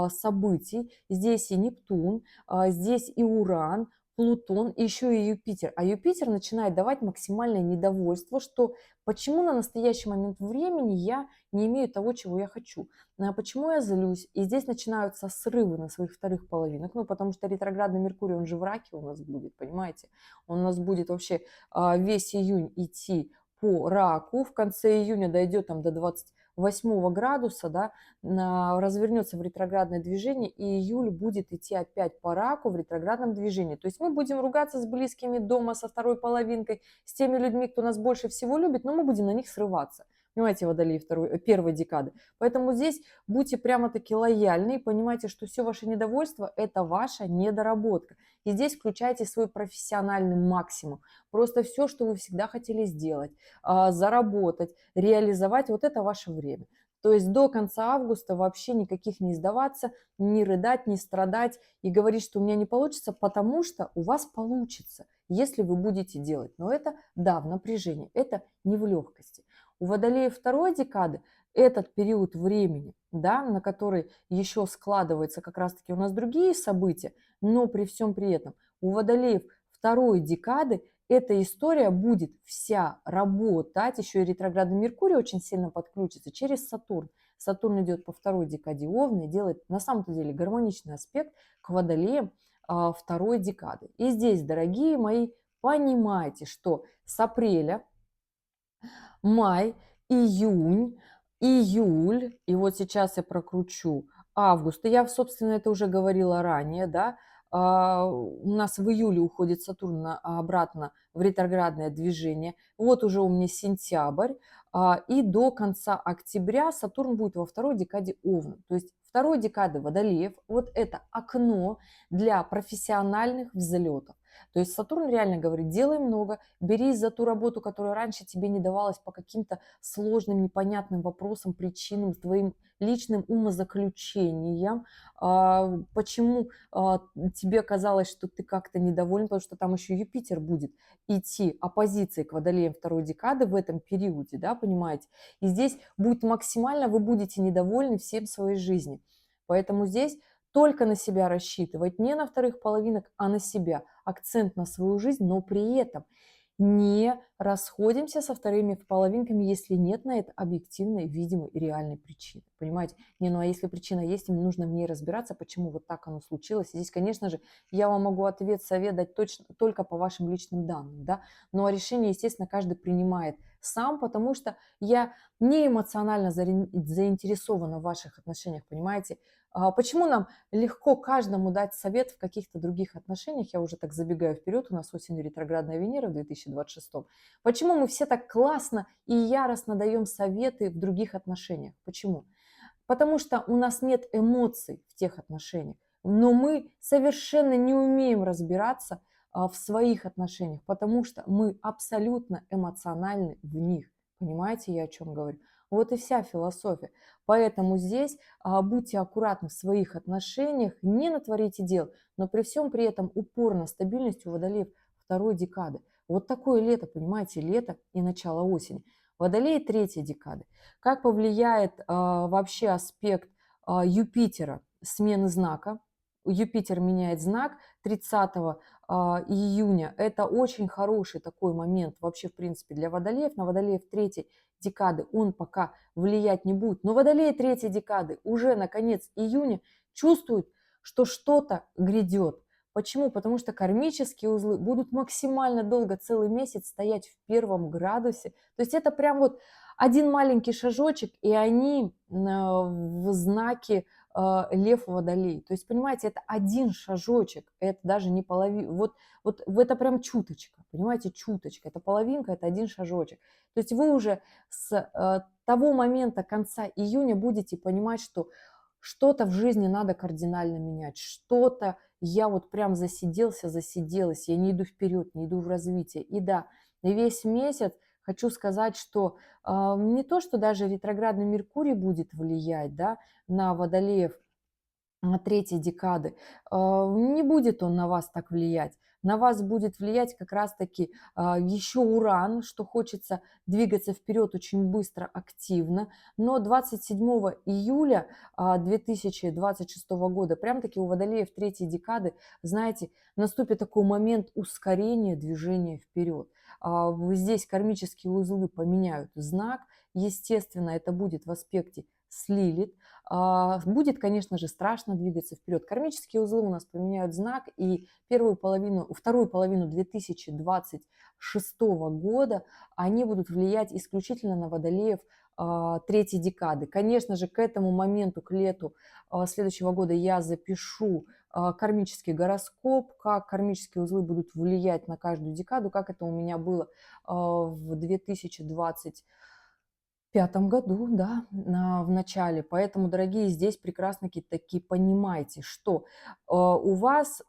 S1: событий. Здесь и Нептун, здесь и Уран, Плутон, и еще и Юпитер. А Юпитер начинает давать максимальное недовольство, что почему на настоящий момент времени я не имею того, чего я хочу, почему я злюсь. И здесь начинаются срывы на своих вторых половинах, ну потому что ретроградный Меркурий, он же в Раке у нас будет, понимаете? Он у нас будет вообще весь июнь идти по Раку, в конце июня дойдет там до 28 градуса, да, развернется в ретроградное движение, и июль будет идти опять по Раку в ретроградном движении. То есть мы будем ругаться с близкими дома, со второй половинкой, с теми людьми, кто нас больше всего любит, но мы будем на них срываться. Понимаете, водолеи первой декады. Поэтому здесь будьте прямо-таки лояльны и понимайте, что все ваше недовольство – это ваша недоработка. И здесь включайте свой профессиональный максимум. Просто все, что вы всегда хотели сделать, заработать, реализовать, вот это ваше время. То есть до конца августа вообще никаких не сдаваться, не рыдать, не страдать и говорить, что у меня не получится, потому что у вас получится, если вы будете делать. Но это, да, в напряжении, это не в легкости. У водолеев второй декады этот период времени, да, на который еще складываются как раз-таки у нас другие события, но при всем при этом у водолеев второй декады эта история будет вся работать, еще и ретроградный Меркурий очень сильно подключится через Сатурн. Сатурн идет по второй декаде Овна и делает на самом-то деле гармоничный аспект к водолеям второй декады. И здесь, дорогие мои, понимайте, что с апреля, май, июнь, июль, и вот сейчас я прокручу август, и я, собственно, это уже говорила ранее, да, у нас в июле уходит Сатурн обратно в ретроградное движение, вот уже у меня сентябрь, и до конца октября Сатурн будет во второй декаде Овна, то есть второй декады Водолеев, вот это окно для профессиональных взлетов. То есть Сатурн реально говорит, делай много, берись за ту работу, которая раньше тебе не давалась по каким-то сложным, непонятным вопросам, причинам, твоим личным умозаключениям. Почему тебе казалось, что ты как-то недоволен, потому что там еще Юпитер будет идти оппозицией к Водолеям второй декады в этом периоде, да, понимаете? И здесь будет максимально, вы будете недовольны всем своей жизни. Поэтому здесь только на себя рассчитывать, не на вторых половинок, а на себя. Акцент на свою жизнь, но при этом не расходимся со вторыми половинками, если нет на это объективной, видимой и реальной причины. Понимаете? Не, ну а если причина есть, им нужно в ней разбираться, почему вот так оно случилось. И здесь, конечно же, я вам могу ответ, совет дать точно, только по вашим личным данным, да, но решение, естественно, каждый принимает сам, потому что я не эмоционально заинтересована в ваших отношениях, понимаете? Почему нам легко каждому дать совет в каких-то других отношениях? Я уже так забегаю вперед, у нас осенью ретроградная Венера в 2026. Почему мы все так классно и яростно даем советы в других отношениях? Почему? Потому что у нас нет эмоций в тех отношениях, но мы совершенно не умеем разбираться в своих отношениях, потому что мы абсолютно эмоциональны в них. Понимаете, я о чем говорю? Вот и вся философия. Поэтому здесь будьте аккуратны в своих отношениях, не натворите дел, но при всем при этом упор на стабильность у водолеев второй декады. Вот такое лето, понимаете, лето и начало осени. Водолей третьей декады. Как повлияет вообще аспект Юпитера, смены знака? Юпитер меняет знак 30 июня. Это очень хороший такой момент вообще, в принципе, для водолеев. На водолеев третьей декады он пока влиять не будет. Но водолеи третьей декады уже на конец июня чувствуют, что что-то грядет. Почему? Потому что кармические узлы будут максимально долго, целый месяц стоять в первом градусе. То есть это прям вот один маленький шажочек, и они в знаке лев водолей. То есть, понимаете, это один шажочек, это даже не половина. Вот это прям чуточка, понимаете, чуточка. Это половинка, это один шажочек. То есть вы уже с того момента конца июня будете понимать, что что-то в жизни надо кардинально менять, что-то я вот прям засиделась, я не иду вперед, не иду в развитие. И да, весь месяц хочу сказать, что не то, что даже ретроградный Меркурий будет влиять, да, на водолеев третьей декады, не будет он на вас так влиять. На вас будет влиять как раз-таки еще Уран, что хочется двигаться вперед очень быстро, активно. Но 27 июля 2026 года, прям-таки у водолеев третьей декады, знаете, наступит такой момент ускорения движения вперед. Здесь кармические узлы поменяют знак. Естественно, это будет в аспекте с Лилит. Будет, конечно же, страшно двигаться вперед. Кармические узлы у нас поменяют знак, и вторую половину 2026 года они будут влиять исключительно на водолеев третьей декады. Конечно же, к этому моменту, к лету следующего года я запишу кармический гороскоп, как кармические узлы будут влиять на каждую декаду, как это у меня было в 2025 году, да, в начале. Поэтому, дорогие, здесь прекрасно таки понимайте, что у вас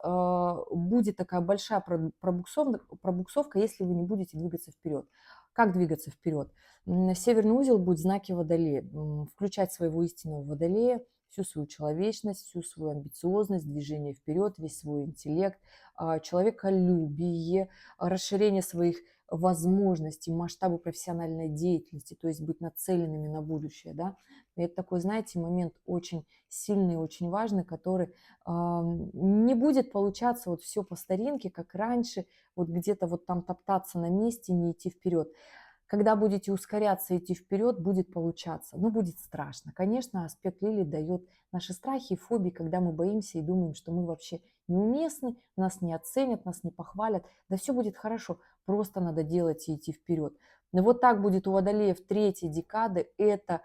S1: будет такая большая пробуксовка, если вы не будете двигаться вперед. Как двигаться вперед? Северный узел будет в знаке Водолея. Включать своего истинного Водолея, всю свою человечность, всю свою амбициозность, движение вперед, весь свой интеллект, человеколюбие, расширение своих возможности, масштабы профессиональной деятельности, то есть быть нацеленными на будущее, да. И это такой, знаете, момент очень сильный, очень важный, который не будет получаться вот все по старинке, как раньше, вот где-то вот там топтаться на месте, не идти вперед. Когда будете ускоряться, идти вперед, будет получаться, но будет страшно. Конечно, аспект Лилит дает наши страхи и фобии, когда мы боимся и думаем, что мы вообще неуместны, нас не оценят, нас не похвалят. Да все будет хорошо, просто надо делать и идти вперед. Но вот так будет у водолеев третьей декады, это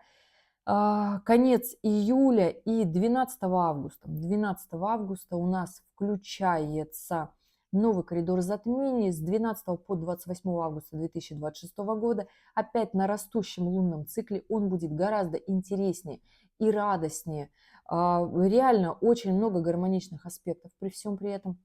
S1: конец июля и 12 августа. 12 августа у нас включается новый коридор затмений с 12 по 28 августа 2026 года. Опять на растущем лунном цикле он будет гораздо интереснее и радостнее. Реально очень много гармоничных аспектов при всем при этом.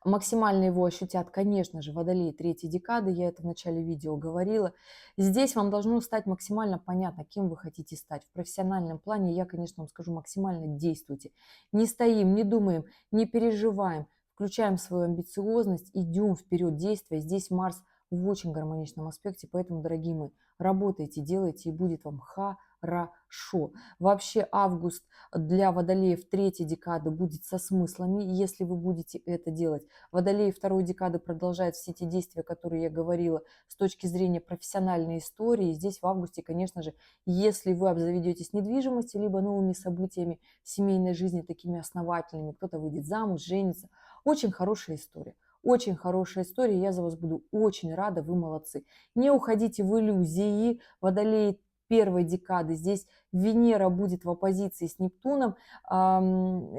S1: Максимально его ощутят, конечно же, водолеи третьей декады, я это в начале видео говорила. Здесь вам должно стать максимально понятно, кем вы хотите стать. В профессиональном плане я, конечно, вам скажу, максимально действуйте. Не стоим, не думаем, не переживаем, включаем свою амбициозность, идем вперед действия. Здесь Марс в очень гармоничном аспекте, поэтому, дорогие мои, работайте, делайте, и будет вам хорошо. Вообще август для водолеев третьей декады будет со смыслами, если вы будете это делать. Водолеи второй декады продолжают все те действия, которые я говорила с точки зрения профессиональной истории. Здесь в августе, конечно же, если вы обзаведетесь недвижимостью, либо новыми событиями в семейной жизни, такими основательными, кто-то выйдет замуж, женится, очень хорошая история. Очень хорошая история, я за вас буду очень рада, вы молодцы. Не уходите в иллюзии, водолеи первой декады. Здесь Венера будет в оппозиции с Нептуном.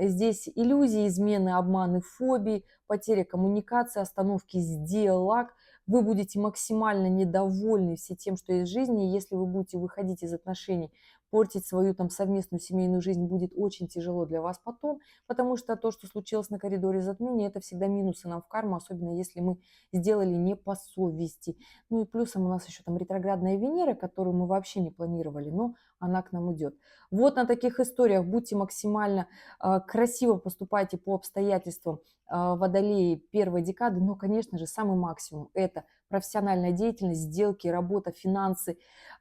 S1: Здесь иллюзии, измены, обманы, фобии, потеря коммуникации, остановки сделок. Вы будете максимально недовольны всем тем, что есть в жизни. Если вы будете выходить из отношений, портить свою там совместную семейную жизнь, будет очень тяжело для вас потом, потому что то, что случилось на коридоре затмения, это всегда минусы нам в карму, особенно если мы сделали не по совести. Ну и плюсом у нас еще там ретроградная Венера, которую мы вообще не планировали, но она к нам идет. Вот на таких историях будьте максимально красиво, поступайте по обстоятельствам, водолеи первой декады, но, конечно же, самый максимум – это профессиональная деятельность, сделки, работа, финансы.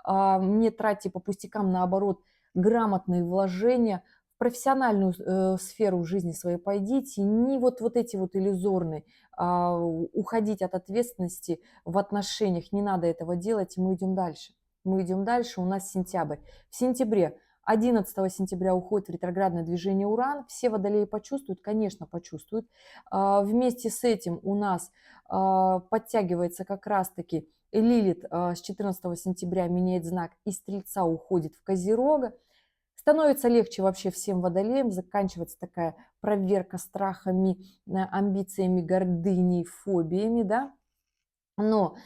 S1: Не тратьте по пустякам, наоборот, грамотные вложения в профессиональную сферу жизни своей пойдите, не вот эти вот иллюзорные, уходить от ответственности в отношениях, не надо этого делать, и мы идем дальше. Мы идем дальше, у нас сентябрь. В сентябре, 11 сентября уходит в ретроградное движение Уран. Все водолеи почувствуют, конечно, почувствуют. Вместе с этим у нас подтягивается как раз-таки Лилит с 14 сентября меняет знак, из Стрельца уходит в Козерога. Становится легче вообще всем водолеям, заканчивается такая проверка страхами, амбициями, гордыней, фобиями, да. Но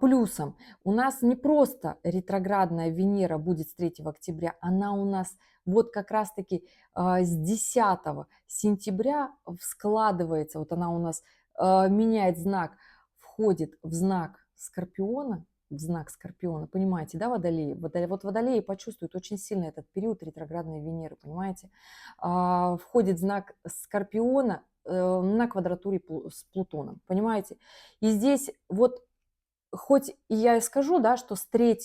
S1: плюсом у нас не просто ретроградная Венера будет с 3 октября, она у нас вот как раз-таки с 10 сентября складывается, вот она у нас меняет знак, входит в знак Скорпиона, понимаете, да, водолеи? Вот водолеи почувствуют очень сильно этот период ретроградной Венеры, понимаете? Входит знак Скорпиона на квадратуре с Плутоном, понимаете? И здесь вот хоть и я и скажу, да, что с 3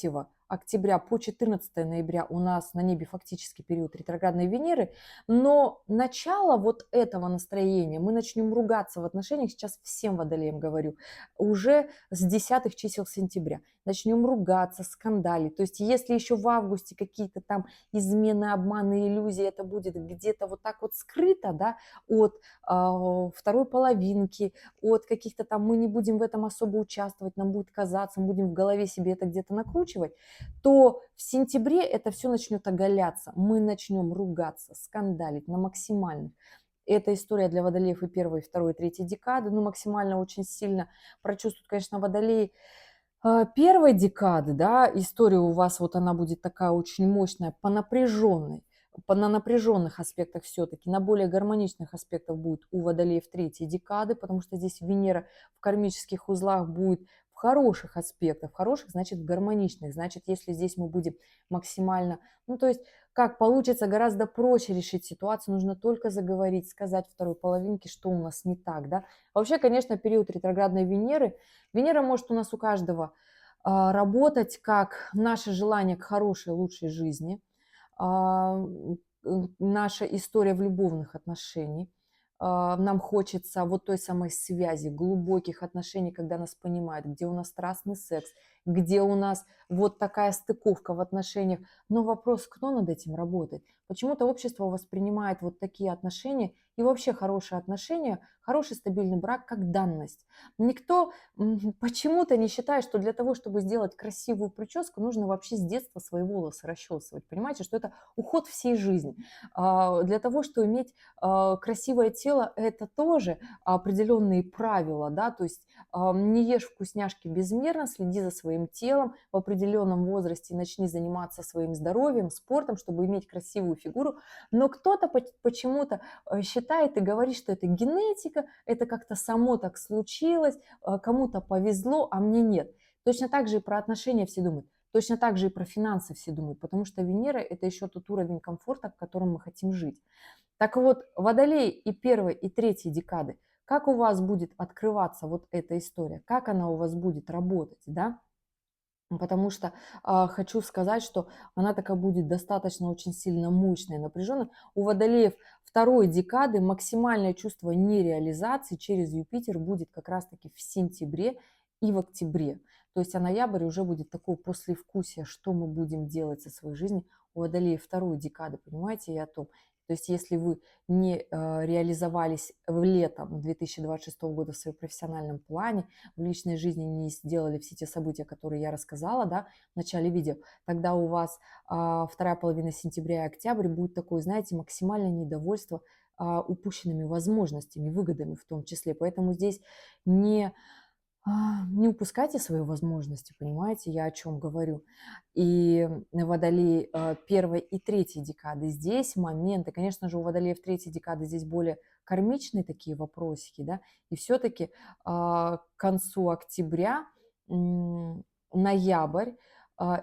S1: октября по 14 ноября у нас на небе фактически период ретроградной Венеры, но начало вот этого настроения, мы начнем ругаться в отношениях, сейчас всем водолеям говорю, уже с 10 чисел сентября. Начнем ругаться, скандалить. То есть если еще в августе какие-то там измены, обманы, иллюзии, это будет где-то вот так вот скрыто, да, от второй половинки, от каких-то там, мы не будем в этом особо участвовать, нам будет казаться, мы будем в голове себе это где-то накручивать, то в сентябре это все начнет оголяться, мы начнем ругаться, скандалить на максимальных. Эта история для водолеев и первой, и второй, и третьей декады, ну максимально очень сильно прочувствуют, конечно, водолеи первой декады, да, история у вас вот она будет такая очень мощная, на напряженных аспектах все-таки, на более гармоничных аспектах будет у водолеев третьей декады, потому что здесь Венера в кармических узлах будет в хороших аспектах. Хороших значит гармоничных. Значит, если здесь мы будем максимально, ну то есть как получится гораздо проще решить ситуацию, нужно только заговорить, сказать второй половинке, что у нас не так, да. Вообще, конечно, период ретроградной Венеры, Венера может у нас у каждого работать как наше желание к хорошей, лучшей жизни, наша история в любовных отношениях. Нам хочется вот той самой связи, глубоких отношений, когда нас понимают, где у нас страстный секс, где у нас вот такая стыковка в отношениях. Но вопрос, кто над этим работает? Почему-то общество воспринимает вот такие отношения и вообще хорошие отношения, хороший стабильный брак как данность. Никто почему-то не считает, что для того, чтобы сделать красивую прическу, нужно вообще с детства свои волосы расчесывать. Понимаете, что это уход всей жизни. Для того, чтобы иметь красивое тело, это тоже определенные правила, да, то есть не ешь вкусняшки безмерно, следи за своим телом, в определенном возрасте начни заниматься своим здоровьем, спортом, чтобы иметь красивую фигуру, но кто-то почему-то считает и говорит, что это генетика, это как-то само так случилось, кому-то повезло, а мне нет. Точно так же и про отношения все думают. Точно так же и про финансы все думают, потому что Венера – это еще тот уровень комфорта, в котором мы хотим жить. Так вот, Водолей и первой, и третьей декады, как у вас будет открываться вот эта история, как она у вас будет работать, да? Потому что хочу сказать, что она такая будет достаточно очень сильно мощная, напряженная. У водолеев второй декады максимальное чувство нереализации через Юпитер будет как раз-таки в сентябре и в октябре. То есть а ноябрь уже будет такое послевкусие, что мы будем делать со своей жизнью. У водолеев второй декады, понимаете, я о том. То есть если вы не реализовались в летом 2026 года в своем профессиональном плане, в личной жизни не сделали все те события, которые я рассказала, да, в начале видео, тогда у вас вторая половина сентября и октябрь будет такое, знаете, максимальное недовольство упущенными возможностями, выгодами в том числе. Поэтому здесь не не упускайте свои возможности, понимаете, я о чем говорю. И Водолей первой и третьей декады. Здесь моменты, конечно же, у Водолеев третьей декады здесь более кармичные такие вопросики, да, и все-таки к концу октября, ноябрь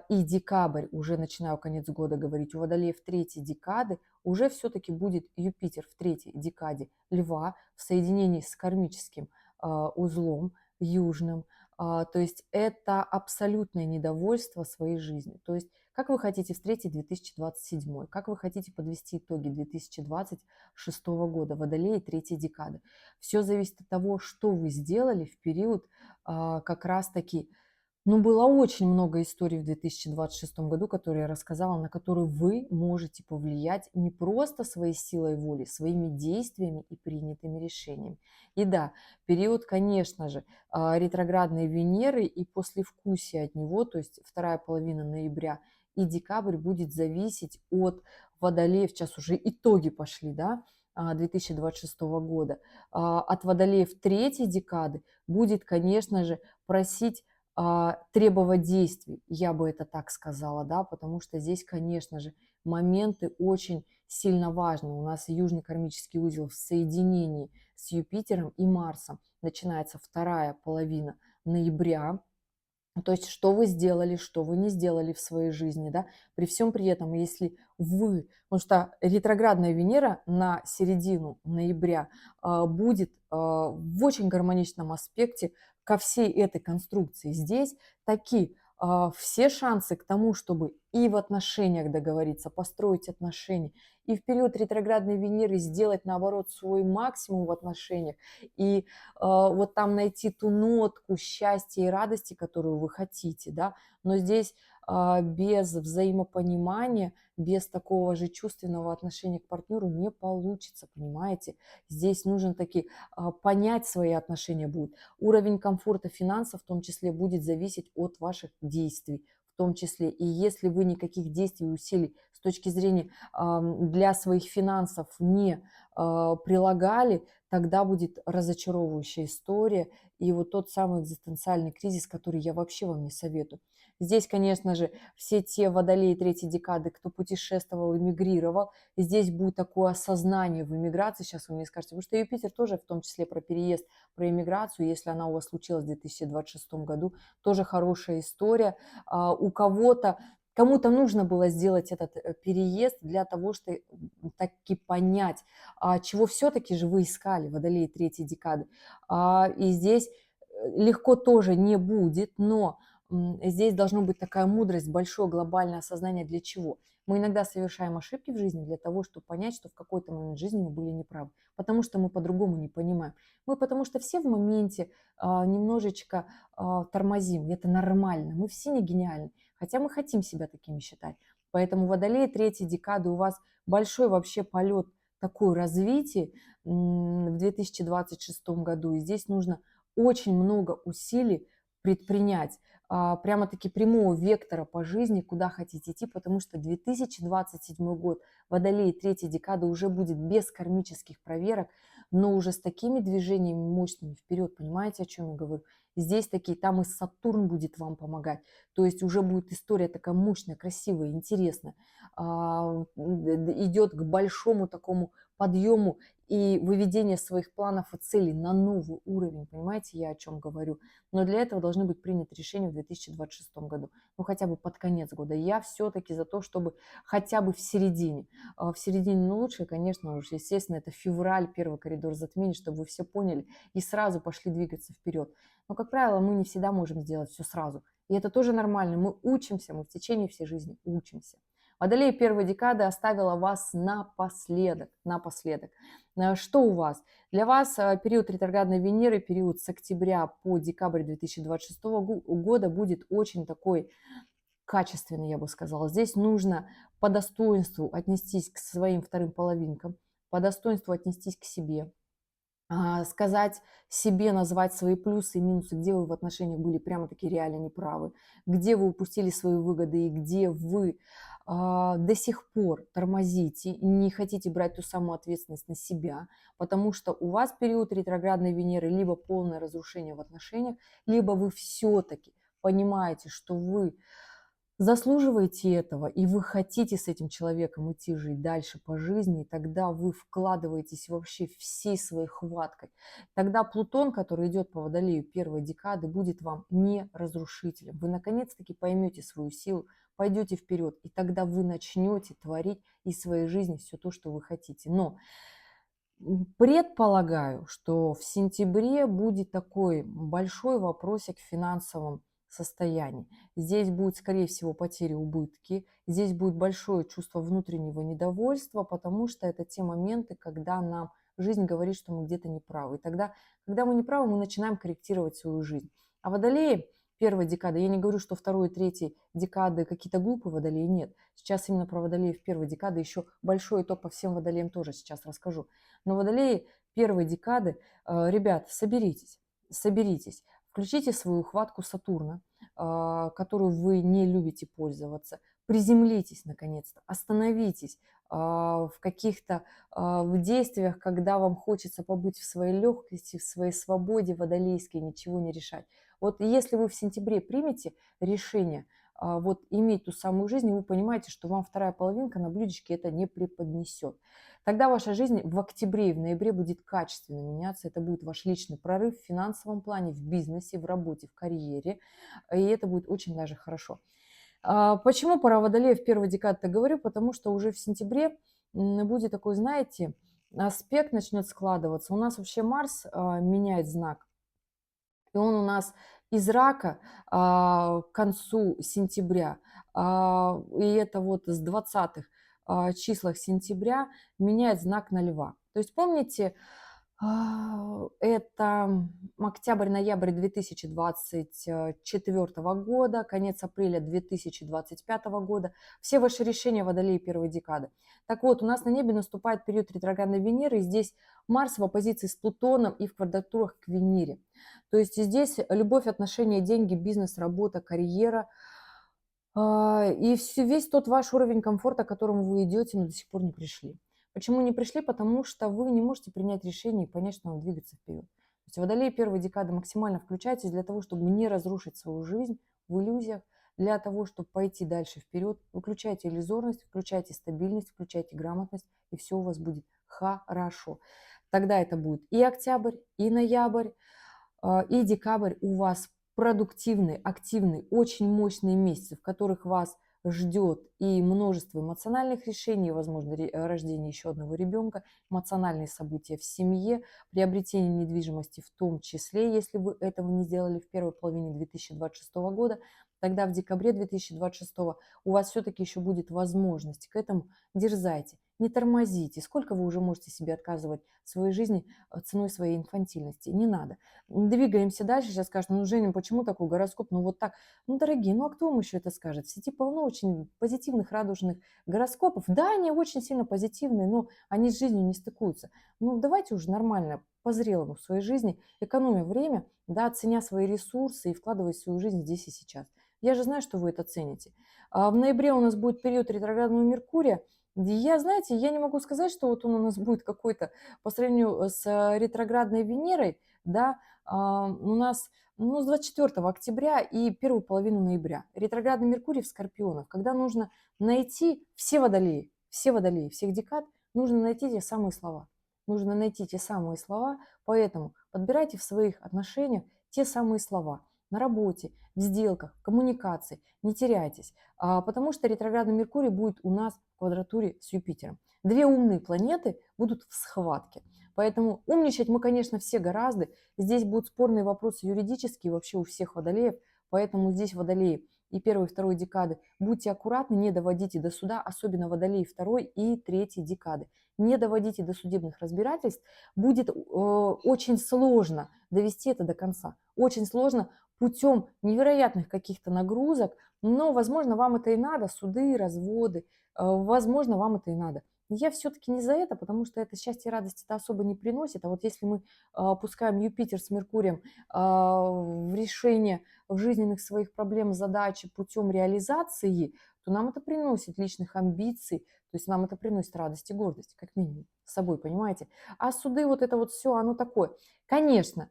S1: и декабрь, уже начинаю конец года говорить, у Водолеев третьей декады уже все-таки будет Юпитер в третьей декаде Льва в соединении с кармическим узлом, южным. То есть это абсолютное недовольство своей жизнью. То есть как вы хотите встретить 2027, как вы хотите подвести итоги 2026 года, Водолея третьей декады. Все зависит от того, что вы сделали в период как раз-таки, ну, было очень много историй в 2026 году, которые я рассказала, на которые вы можете повлиять не просто своей силой воли, своими действиями и принятыми решениями. И да, период, конечно же, ретроградной Венеры и послевкусия от него, то есть вторая половина ноября и декабрь будет зависеть от Водолеев, сейчас уже итоги пошли, да, 2026 года. От Водолеев третьей декады будет, конечно же, просить требовать действий, я бы это так сказала, да, потому что здесь, конечно же, моменты очень сильно важны. У нас южный кармический узел в соединении с Юпитером и Марсом. Начинается вторая половина ноября. То есть, что вы сделали, что вы не сделали в своей жизни, да, при всем при этом, если вы, потому что ретроградная Венера на середину ноября будет в очень гармоничном аспекте ко всей этой конструкции. Здесь такие все шансы к тому, чтобы и в отношениях договориться, построить отношения, и в период ретроградной Венеры сделать, наоборот, свой максимум в отношениях, и вот там найти ту нотку счастья и радости, которую вы хотите, да, но здесь без взаимопонимания, без такого же чувственного отношения к партнеру не получится, понимаете? Здесь нужно таки понять свои отношения будет. Уровень комфорта финансов в том числе будет зависеть от ваших действий, в том числе. И если вы никаких действий и усилий с точки зрения для своих финансов не прилагали, тогда будет разочаровывающая история и вот тот самый экзистенциальный кризис, который я вообще вам не советую. Здесь, конечно же, все те водолеи третьей декады, кто путешествовал, эмигрировал, здесь будет такое осознание в эмиграции, сейчас вы мне скажете, потому что Юпитер тоже в том числе про переезд, про эмиграцию, если она у вас случилась в 2026 году, тоже хорошая история. У кого-то Кому-то нужно было сделать этот переезд для того, чтобы таки понять, чего все-таки же вы искали, водолеи третьей декады. И здесь легко тоже не будет, но здесь должна быть такая мудрость, большое глобальное осознание для чего. Мы иногда совершаем ошибки в жизни для того, чтобы понять, что в какой-то момент жизни мы были неправы, потому что мы по-другому не понимаем. Мы потому что все в моменте немножечко тормозим, и это нормально, мы все не гениальны, хотя мы хотим себя такими считать. Поэтому водолеи третьей декады у вас большой вообще полет, такое развитие в 2026 году, и здесь нужно очень много усилий предпринять, прямо-таки прямого вектора по жизни, куда хотите идти, потому что 2027 год, водолей третьей декады уже будет без кармических проверок, но уже с такими движениями мощными вперед, понимаете, о чем я говорю? Здесь такие, там и Сатурн будет вам помогать, то есть уже будет история такая мощная, красивая, интересная, идет к большому такому подъему и выведение своих планов и целей на новый уровень, понимаете, я о чем говорю. Но для этого должны быть приняты решения в 2026 году, ну хотя бы под конец года. Я все-таки за то, чтобы хотя бы в середине. В середине, ну лучше, конечно, уж, естественно, это февраль, первый коридор затмений, чтобы вы все поняли и сразу пошли двигаться вперед. Но, как правило, мы не всегда можем сделать все сразу. И это тоже нормально. Мы учимся, мы в течение всей жизни учимся. Водолей первой декады оставила вас напоследок. Напоследок. Что у вас? Для вас период ретроградной Венеры, период с октября по декабрь 2026 года будет очень такой качественный, я бы сказала. Здесь нужно по достоинству отнестись к своим вторым половинкам, по достоинству отнестись к себе, сказать себе, назвать свои плюсы и минусы, где вы в отношениях были прямо-таки реально неправы, где вы упустили свои выгоды и где вы до сих пор тормозите и не хотите брать ту самую ответственность на себя, потому что у вас период ретроградной Венеры либо полное разрушение в отношениях, либо вы все-таки понимаете, что вы заслуживаете этого, и вы хотите с этим человеком идти жить дальше по жизни, и тогда вы вкладываетесь вообще всей своей хваткой. Тогда Плутон, который идет по Водолею первой декады, будет вам не разрушителем. Вы наконец-таки поймете свою силу, пойдете вперед, и тогда вы начнете творить из своей жизни все то, что вы хотите. Но предполагаю, что в сентябре будет такой большой вопросик в финансовом состоянии. Здесь будет, скорее всего, потери, убытки. Здесь будет большое чувство внутреннего недовольства, потому что это те моменты, когда нам жизнь говорит, что мы где-то неправы. И тогда, когда мы неправы, мы начинаем корректировать свою жизнь. А водолеи первой декады, я не говорю, что второй и третьей декады какие-то глупые водолеи, нет. Сейчас именно про водолеев первой декады, еще большой итог по всем водолеям тоже сейчас расскажу. Но водолеи первой декады, ребят, соберитесь, соберитесь, включите свою хватку Сатурна, которую вы не любите пользоваться, приземлитесь наконец-то, остановитесь в каких-то в действиях, когда вам хочется побыть в своей легкости, в своей свободе водолейской, ничего не решать. Вот если вы в сентябре примете решение вот иметь ту самую жизнь, и вы понимаете, что вам вторая половинка на блюдечке это не преподнесет. Тогда ваша жизнь в октябре и в ноябре будет качественно меняться. Это будет ваш личный прорыв в финансовом плане, в бизнесе, в работе, в карьере. И это будет очень даже хорошо. Почему про водолеев первой декады говорю? Потому что уже в сентябре будет такой, знаете, аспект начнет складываться. У нас вообще Марс меняет знак. И он у нас из рака к концу сентября, и это вот с 20-х числах сентября меняет знак на льва. То есть помните, это октябрь-ноябрь 2024 года, конец апреля 2025 года. Все ваши решения водолеи первой декады. Так вот, у нас на небе наступает период ретроградной Венеры, и здесь Марс в оппозиции с Плутоном и в квадратурах к Венере. То есть здесь любовь, отношения, деньги, бизнес, работа, карьера. И весь тот ваш уровень комфорта, к которому вы идете, но до сих пор не пришли. Почему не пришли? Потому что вы не можете принять решение и понять, что надо двигаться вперед. То есть водолеи первой декады максимально включайтесь для того, чтобы не разрушить свою жизнь в иллюзиях, для того, чтобы пойти дальше вперед. Выключайте иллюзорность, включайте стабильность, включайте грамотность, и все у вас будет хорошо. Тогда это будет и октябрь, и ноябрь, и декабрь у вас продуктивный, активный, очень мощные месяцы, в которых вас ждет и множество эмоциональных решений, возможно, рождение еще одного ребенка, эмоциональные события в семье, приобретение недвижимости в том числе, если вы этого не сделали в первой половине 2026 года, тогда в декабре 2026 у вас все-таки еще будет возможность к этому. Дерзайте, не тормозите. Сколько вы уже можете себе отказывать в своей жизни ценой своей инфантильности? Не надо. Двигаемся дальше. Сейчас скажут, ну, Женя, почему такой гороскоп? Ну, вот так. Ну, дорогие, ну, а кто вам еще это скажет? В сети полно очень позитивных, радужных гороскопов. Да, они очень сильно позитивные, но они с жизнью не стыкуются. Ну, давайте уже нормально, по-зрелому в своей жизни, экономя время, да, ценя свои ресурсы и вкладывая в свою жизнь здесь и сейчас. Я же знаю, что вы это цените. В ноябре у нас будет период ретроградного Меркурия. Я, знаете, я не могу сказать, что вот он у нас будет какой-то по сравнению с ретроградной Венерой, да, у нас ну, с 24 октября и первую половину ноября. Ретроградный Меркурий в Скорпионах, когда нужно найти все водолеи всех декад, нужно найти те самые слова. Нужно найти те самые слова, поэтому подбирайте в своих отношениях те самые слова. На работе, в сделках, в коммуникации. Не теряйтесь, потому что ретроградный Меркурий будет у нас в квадратуре с Юпитером. Две умные планеты будут в схватке. Поэтому умничать мы, конечно, все гораздо. Здесь будут спорные вопросы юридические вообще у всех водолеев. Поэтому здесь водолеи и первой, и второй декады. Будьте аккуратны, не доводите до суда, особенно водолеи второй и третьей декады. Не доводите до судебных разбирательств. Будет очень сложно довести это до конца. Очень сложно путем невероятных каких-то нагрузок, но, возможно, вам это и надо, суды, разводы, возможно, вам это и надо. Я все-таки не за это, потому что это счастье и радость это особо не приносит. А вот если мы пускаем Юпитер с Меркурием в решение жизненных своих проблем, задач путем реализации, то нам это приносит личных амбиций, то есть нам это приносит радость и гордость, как минимум, с собой, понимаете? А суды, вот это вот все, оно такое. Конечно,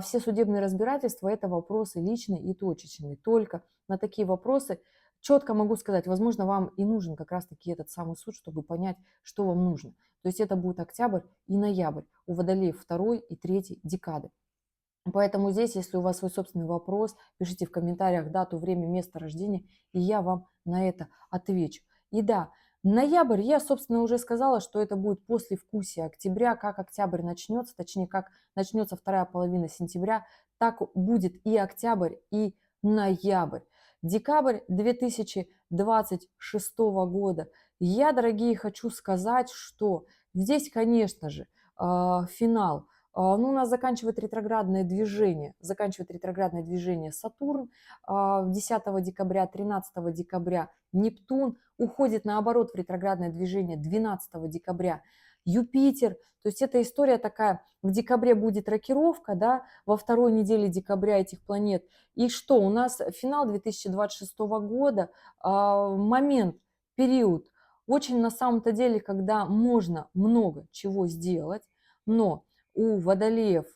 S1: все судебные разбирательства – это вопросы личные и точечные. Только на такие вопросы четко могу сказать, возможно, вам и нужен как раз-таки этот самый суд, чтобы понять, что вам нужно. То есть это будет октябрь и ноябрь у водолеев второй и третьей декады. Поэтому здесь, если у вас свой собственный вопрос, пишите в комментариях дату, время, место рождения, и я вам на это отвечу. И да, ноябрь, я, собственно, уже сказала, что это будет после вкусия октября, как октябрь начнется, точнее, как начнется вторая половина сентября, так будет и октябрь, и ноябрь. Декабрь 2026 года. Я, дорогие, хочу сказать, что здесь, конечно же, финал. Ну, у нас заканчивает ретроградное движение Сатурн 10 декабря, 13 декабря Нептун, уходит наоборот в ретроградное движение 12 декабря Юпитер. То есть эта история такая, в декабре будет рокировка, да, во второй неделе декабря этих планет. И что, у нас финал 2026 года, момент, период, очень на самом-то деле, когда можно много чего сделать, но у водолеев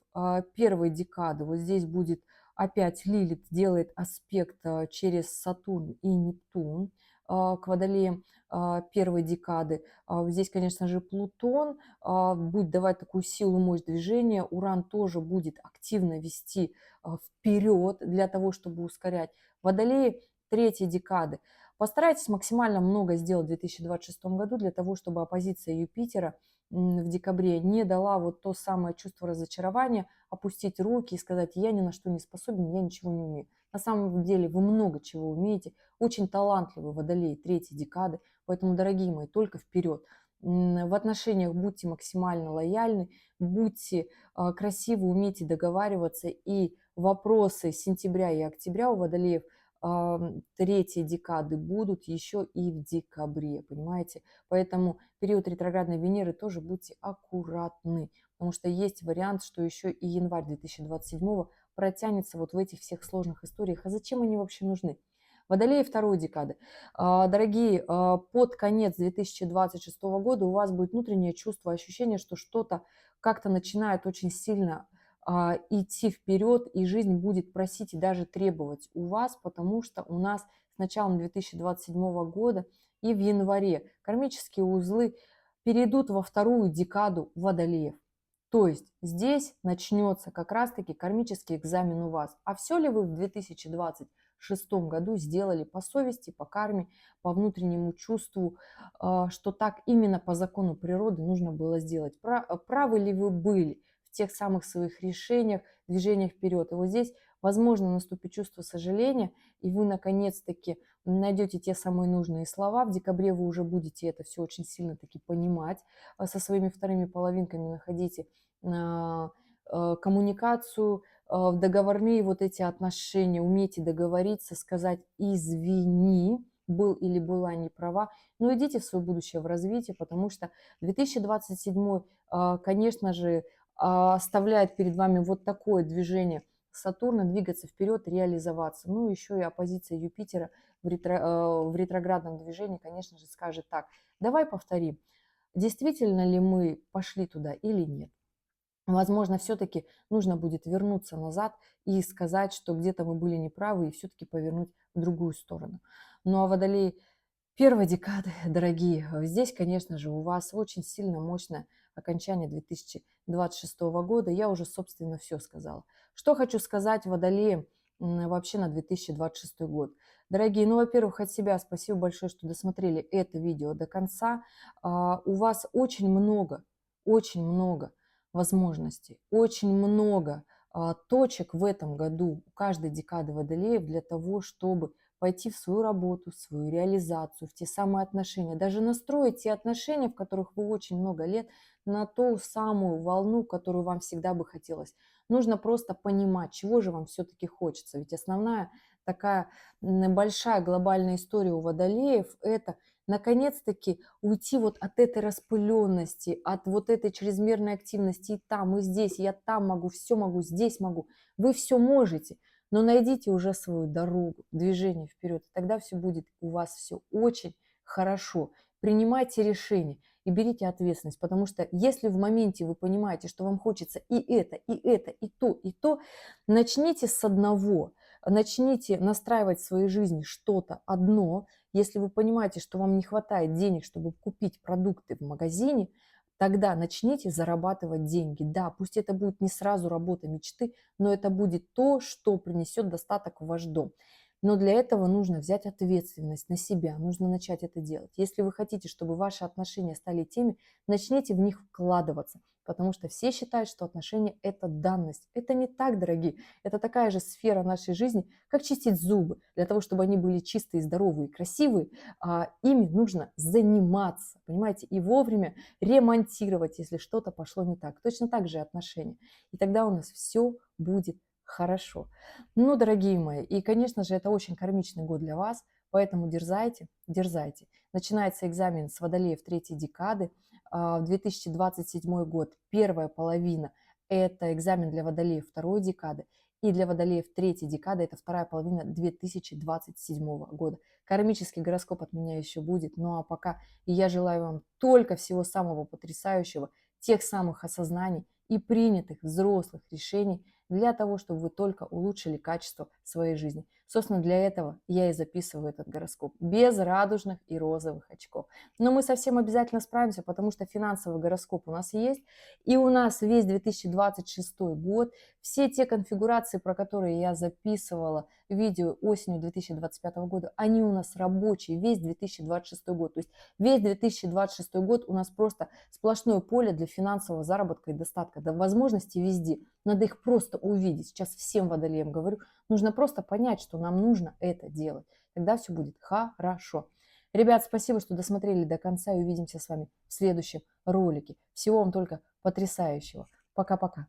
S1: первой декады вот здесь будет опять Лилит делает аспект через Сатурн и Нептун к водолеям первой декады. Здесь, конечно же, Плутон будет давать такую силу, мощь движения. Уран тоже будет активно вести вперед для того, чтобы ускорять. Водолеи третьей декады. Постарайтесь максимально много сделать в 2026 году для того, чтобы оппозиция Юпитера в декабре не дала вот то самое чувство разочарования, опустить руки и сказать, я ни на что не способен, я ничего не умею. На самом деле вы много чего умеете, очень талантливый водолей третьей декады, поэтому, дорогие мои, только вперед. В отношениях будьте максимально лояльны, будьте красивы, умейте договариваться, и вопросы сентября и октября у водолеев третьей декады будут еще и в декабре, понимаете? Поэтому период ретроградной Венеры тоже будьте аккуратны, потому что есть вариант, что еще и январь 2027 протянется вот в этих всех сложных историях. А зачем они вообще нужны? Водолеи второй декады. Дорогие, под конец 2026 года у вас будет внутреннее чувство, ощущение, что что-то как-то начинает очень сильно идти вперед, и жизнь будет просить и даже требовать у вас, потому что у нас с началом 2027 года и в январе кармические узлы перейдут во вторую декаду водолеев. То есть здесь начнется как раз-таки кармический экзамен у вас. А все ли вы в 2026 году сделали по совести, по карме, по внутреннему чувству, что так именно по закону природы нужно было сделать? Правы ли вы были в тех самых своих решениях, движениях вперед? И вот здесь возможно наступит чувство сожаления, и вы наконец-таки найдете те самые нужные слова. В декабре вы уже будете это все очень сильно таки понимать. Со своими вторыми половинками находите коммуникацию, договорные вот эти отношения, умейте договориться, сказать «извини», был или была не права, но идите в свое будущее в развитие, потому что 2027, конечно же, оставляет перед вами вот такое движение Сатурна, двигаться вперед, реализоваться. Ну, еще и оппозиция Юпитера в ретроградном движении, конечно же, скажет так: давай повторим, действительно ли мы пошли туда или нет. Возможно, все-таки нужно будет вернуться назад и сказать, что где-то мы были неправы, и все-таки повернуть в другую сторону. Ну а водолей первой декады, дорогие, здесь, конечно же, у вас очень сильно мощное окончание 2026 года. Я уже, собственно, все сказала. Что хочу сказать водолеям вообще на 2026 год. Дорогие, ну, во-первых, от себя спасибо большое, что досмотрели это видео до конца. У вас очень много возможностей, очень много точек в этом году у каждой декады водолеев для того, чтобы пойти в свою работу, в свою реализацию, в те самые отношения, даже настроить те отношения, в которых вы очень много лет, на ту самую волну, которую вам всегда бы хотелось. Нужно просто понимать, чего же вам все-таки хочется. Ведь основная такая большая глобальная история у водолеев – это наконец-таки уйти вот от этой распыленности, от вот этой чрезмерной активности и там, и здесь, я там могу, все могу, здесь могу. Вы все можете, но найдите уже свою дорогу, движение вперед, и тогда все будет у вас все очень хорошо. Принимайте решения и берите ответственность, потому что если в моменте вы понимаете, что вам хочется и это, и это, и то, начните с одного, начните настраивать в своей жизни что-то одно. Если вы понимаете, что вам не хватает денег, чтобы купить продукты в магазине, тогда начните зарабатывать деньги. Да, пусть это будет не сразу работа мечты, но это будет то, что принесет достаток в ваш дом. Но для этого нужно взять ответственность на себя, нужно начать это делать. Если вы хотите, чтобы ваши отношения стали теми, начните в них вкладываться, потому что все считают, что отношения – это данность. Это не так, дорогие. Это такая же сфера нашей жизни, как чистить зубы. Для того, чтобы они были чистые, здоровые, красивые, ими нужно заниматься, понимаете, и вовремя ремонтировать, если что-то пошло не так. Точно так же и отношения. И тогда у нас все будет хорошо. Ну, дорогие мои, и, конечно же, это очень кармичный год для вас, поэтому дерзайте, дерзайте. Начинается экзамен с водолеев третьей декады. В 2027 год первая половина – это экзамен для водолеев второй декады, и для водолеев третьей декады – это вторая половина 2027 года. Кармический гороскоп от меня еще будет, ну а пока я желаю вам только всего самого потрясающего, тех самых осознаний и принятых взрослых решений для того, чтобы вы только улучшили качество своей жизни. Собственно, для этого я и записываю этот гороскоп. Без радужных и розовых очков. Но мы совсем обязательно справимся, потому что финансовый гороскоп у нас есть. И у нас весь 2026 год, все те конфигурации, про которые я записывала видео осенью 2025 года, они у нас рабочие весь 2026 год. То есть весь 2026 год у нас просто сплошное поле для финансового заработка и достатка. Да, возможности везде. Надо их просто увидеть. Сейчас всем водолеям говорю, нужно просто понять, что нам нужно это делать. Тогда все будет хорошо. Ребят, спасибо, что досмотрели до конца, и увидимся с вами в следующем ролике. Всего вам только потрясающего. Пока-пока.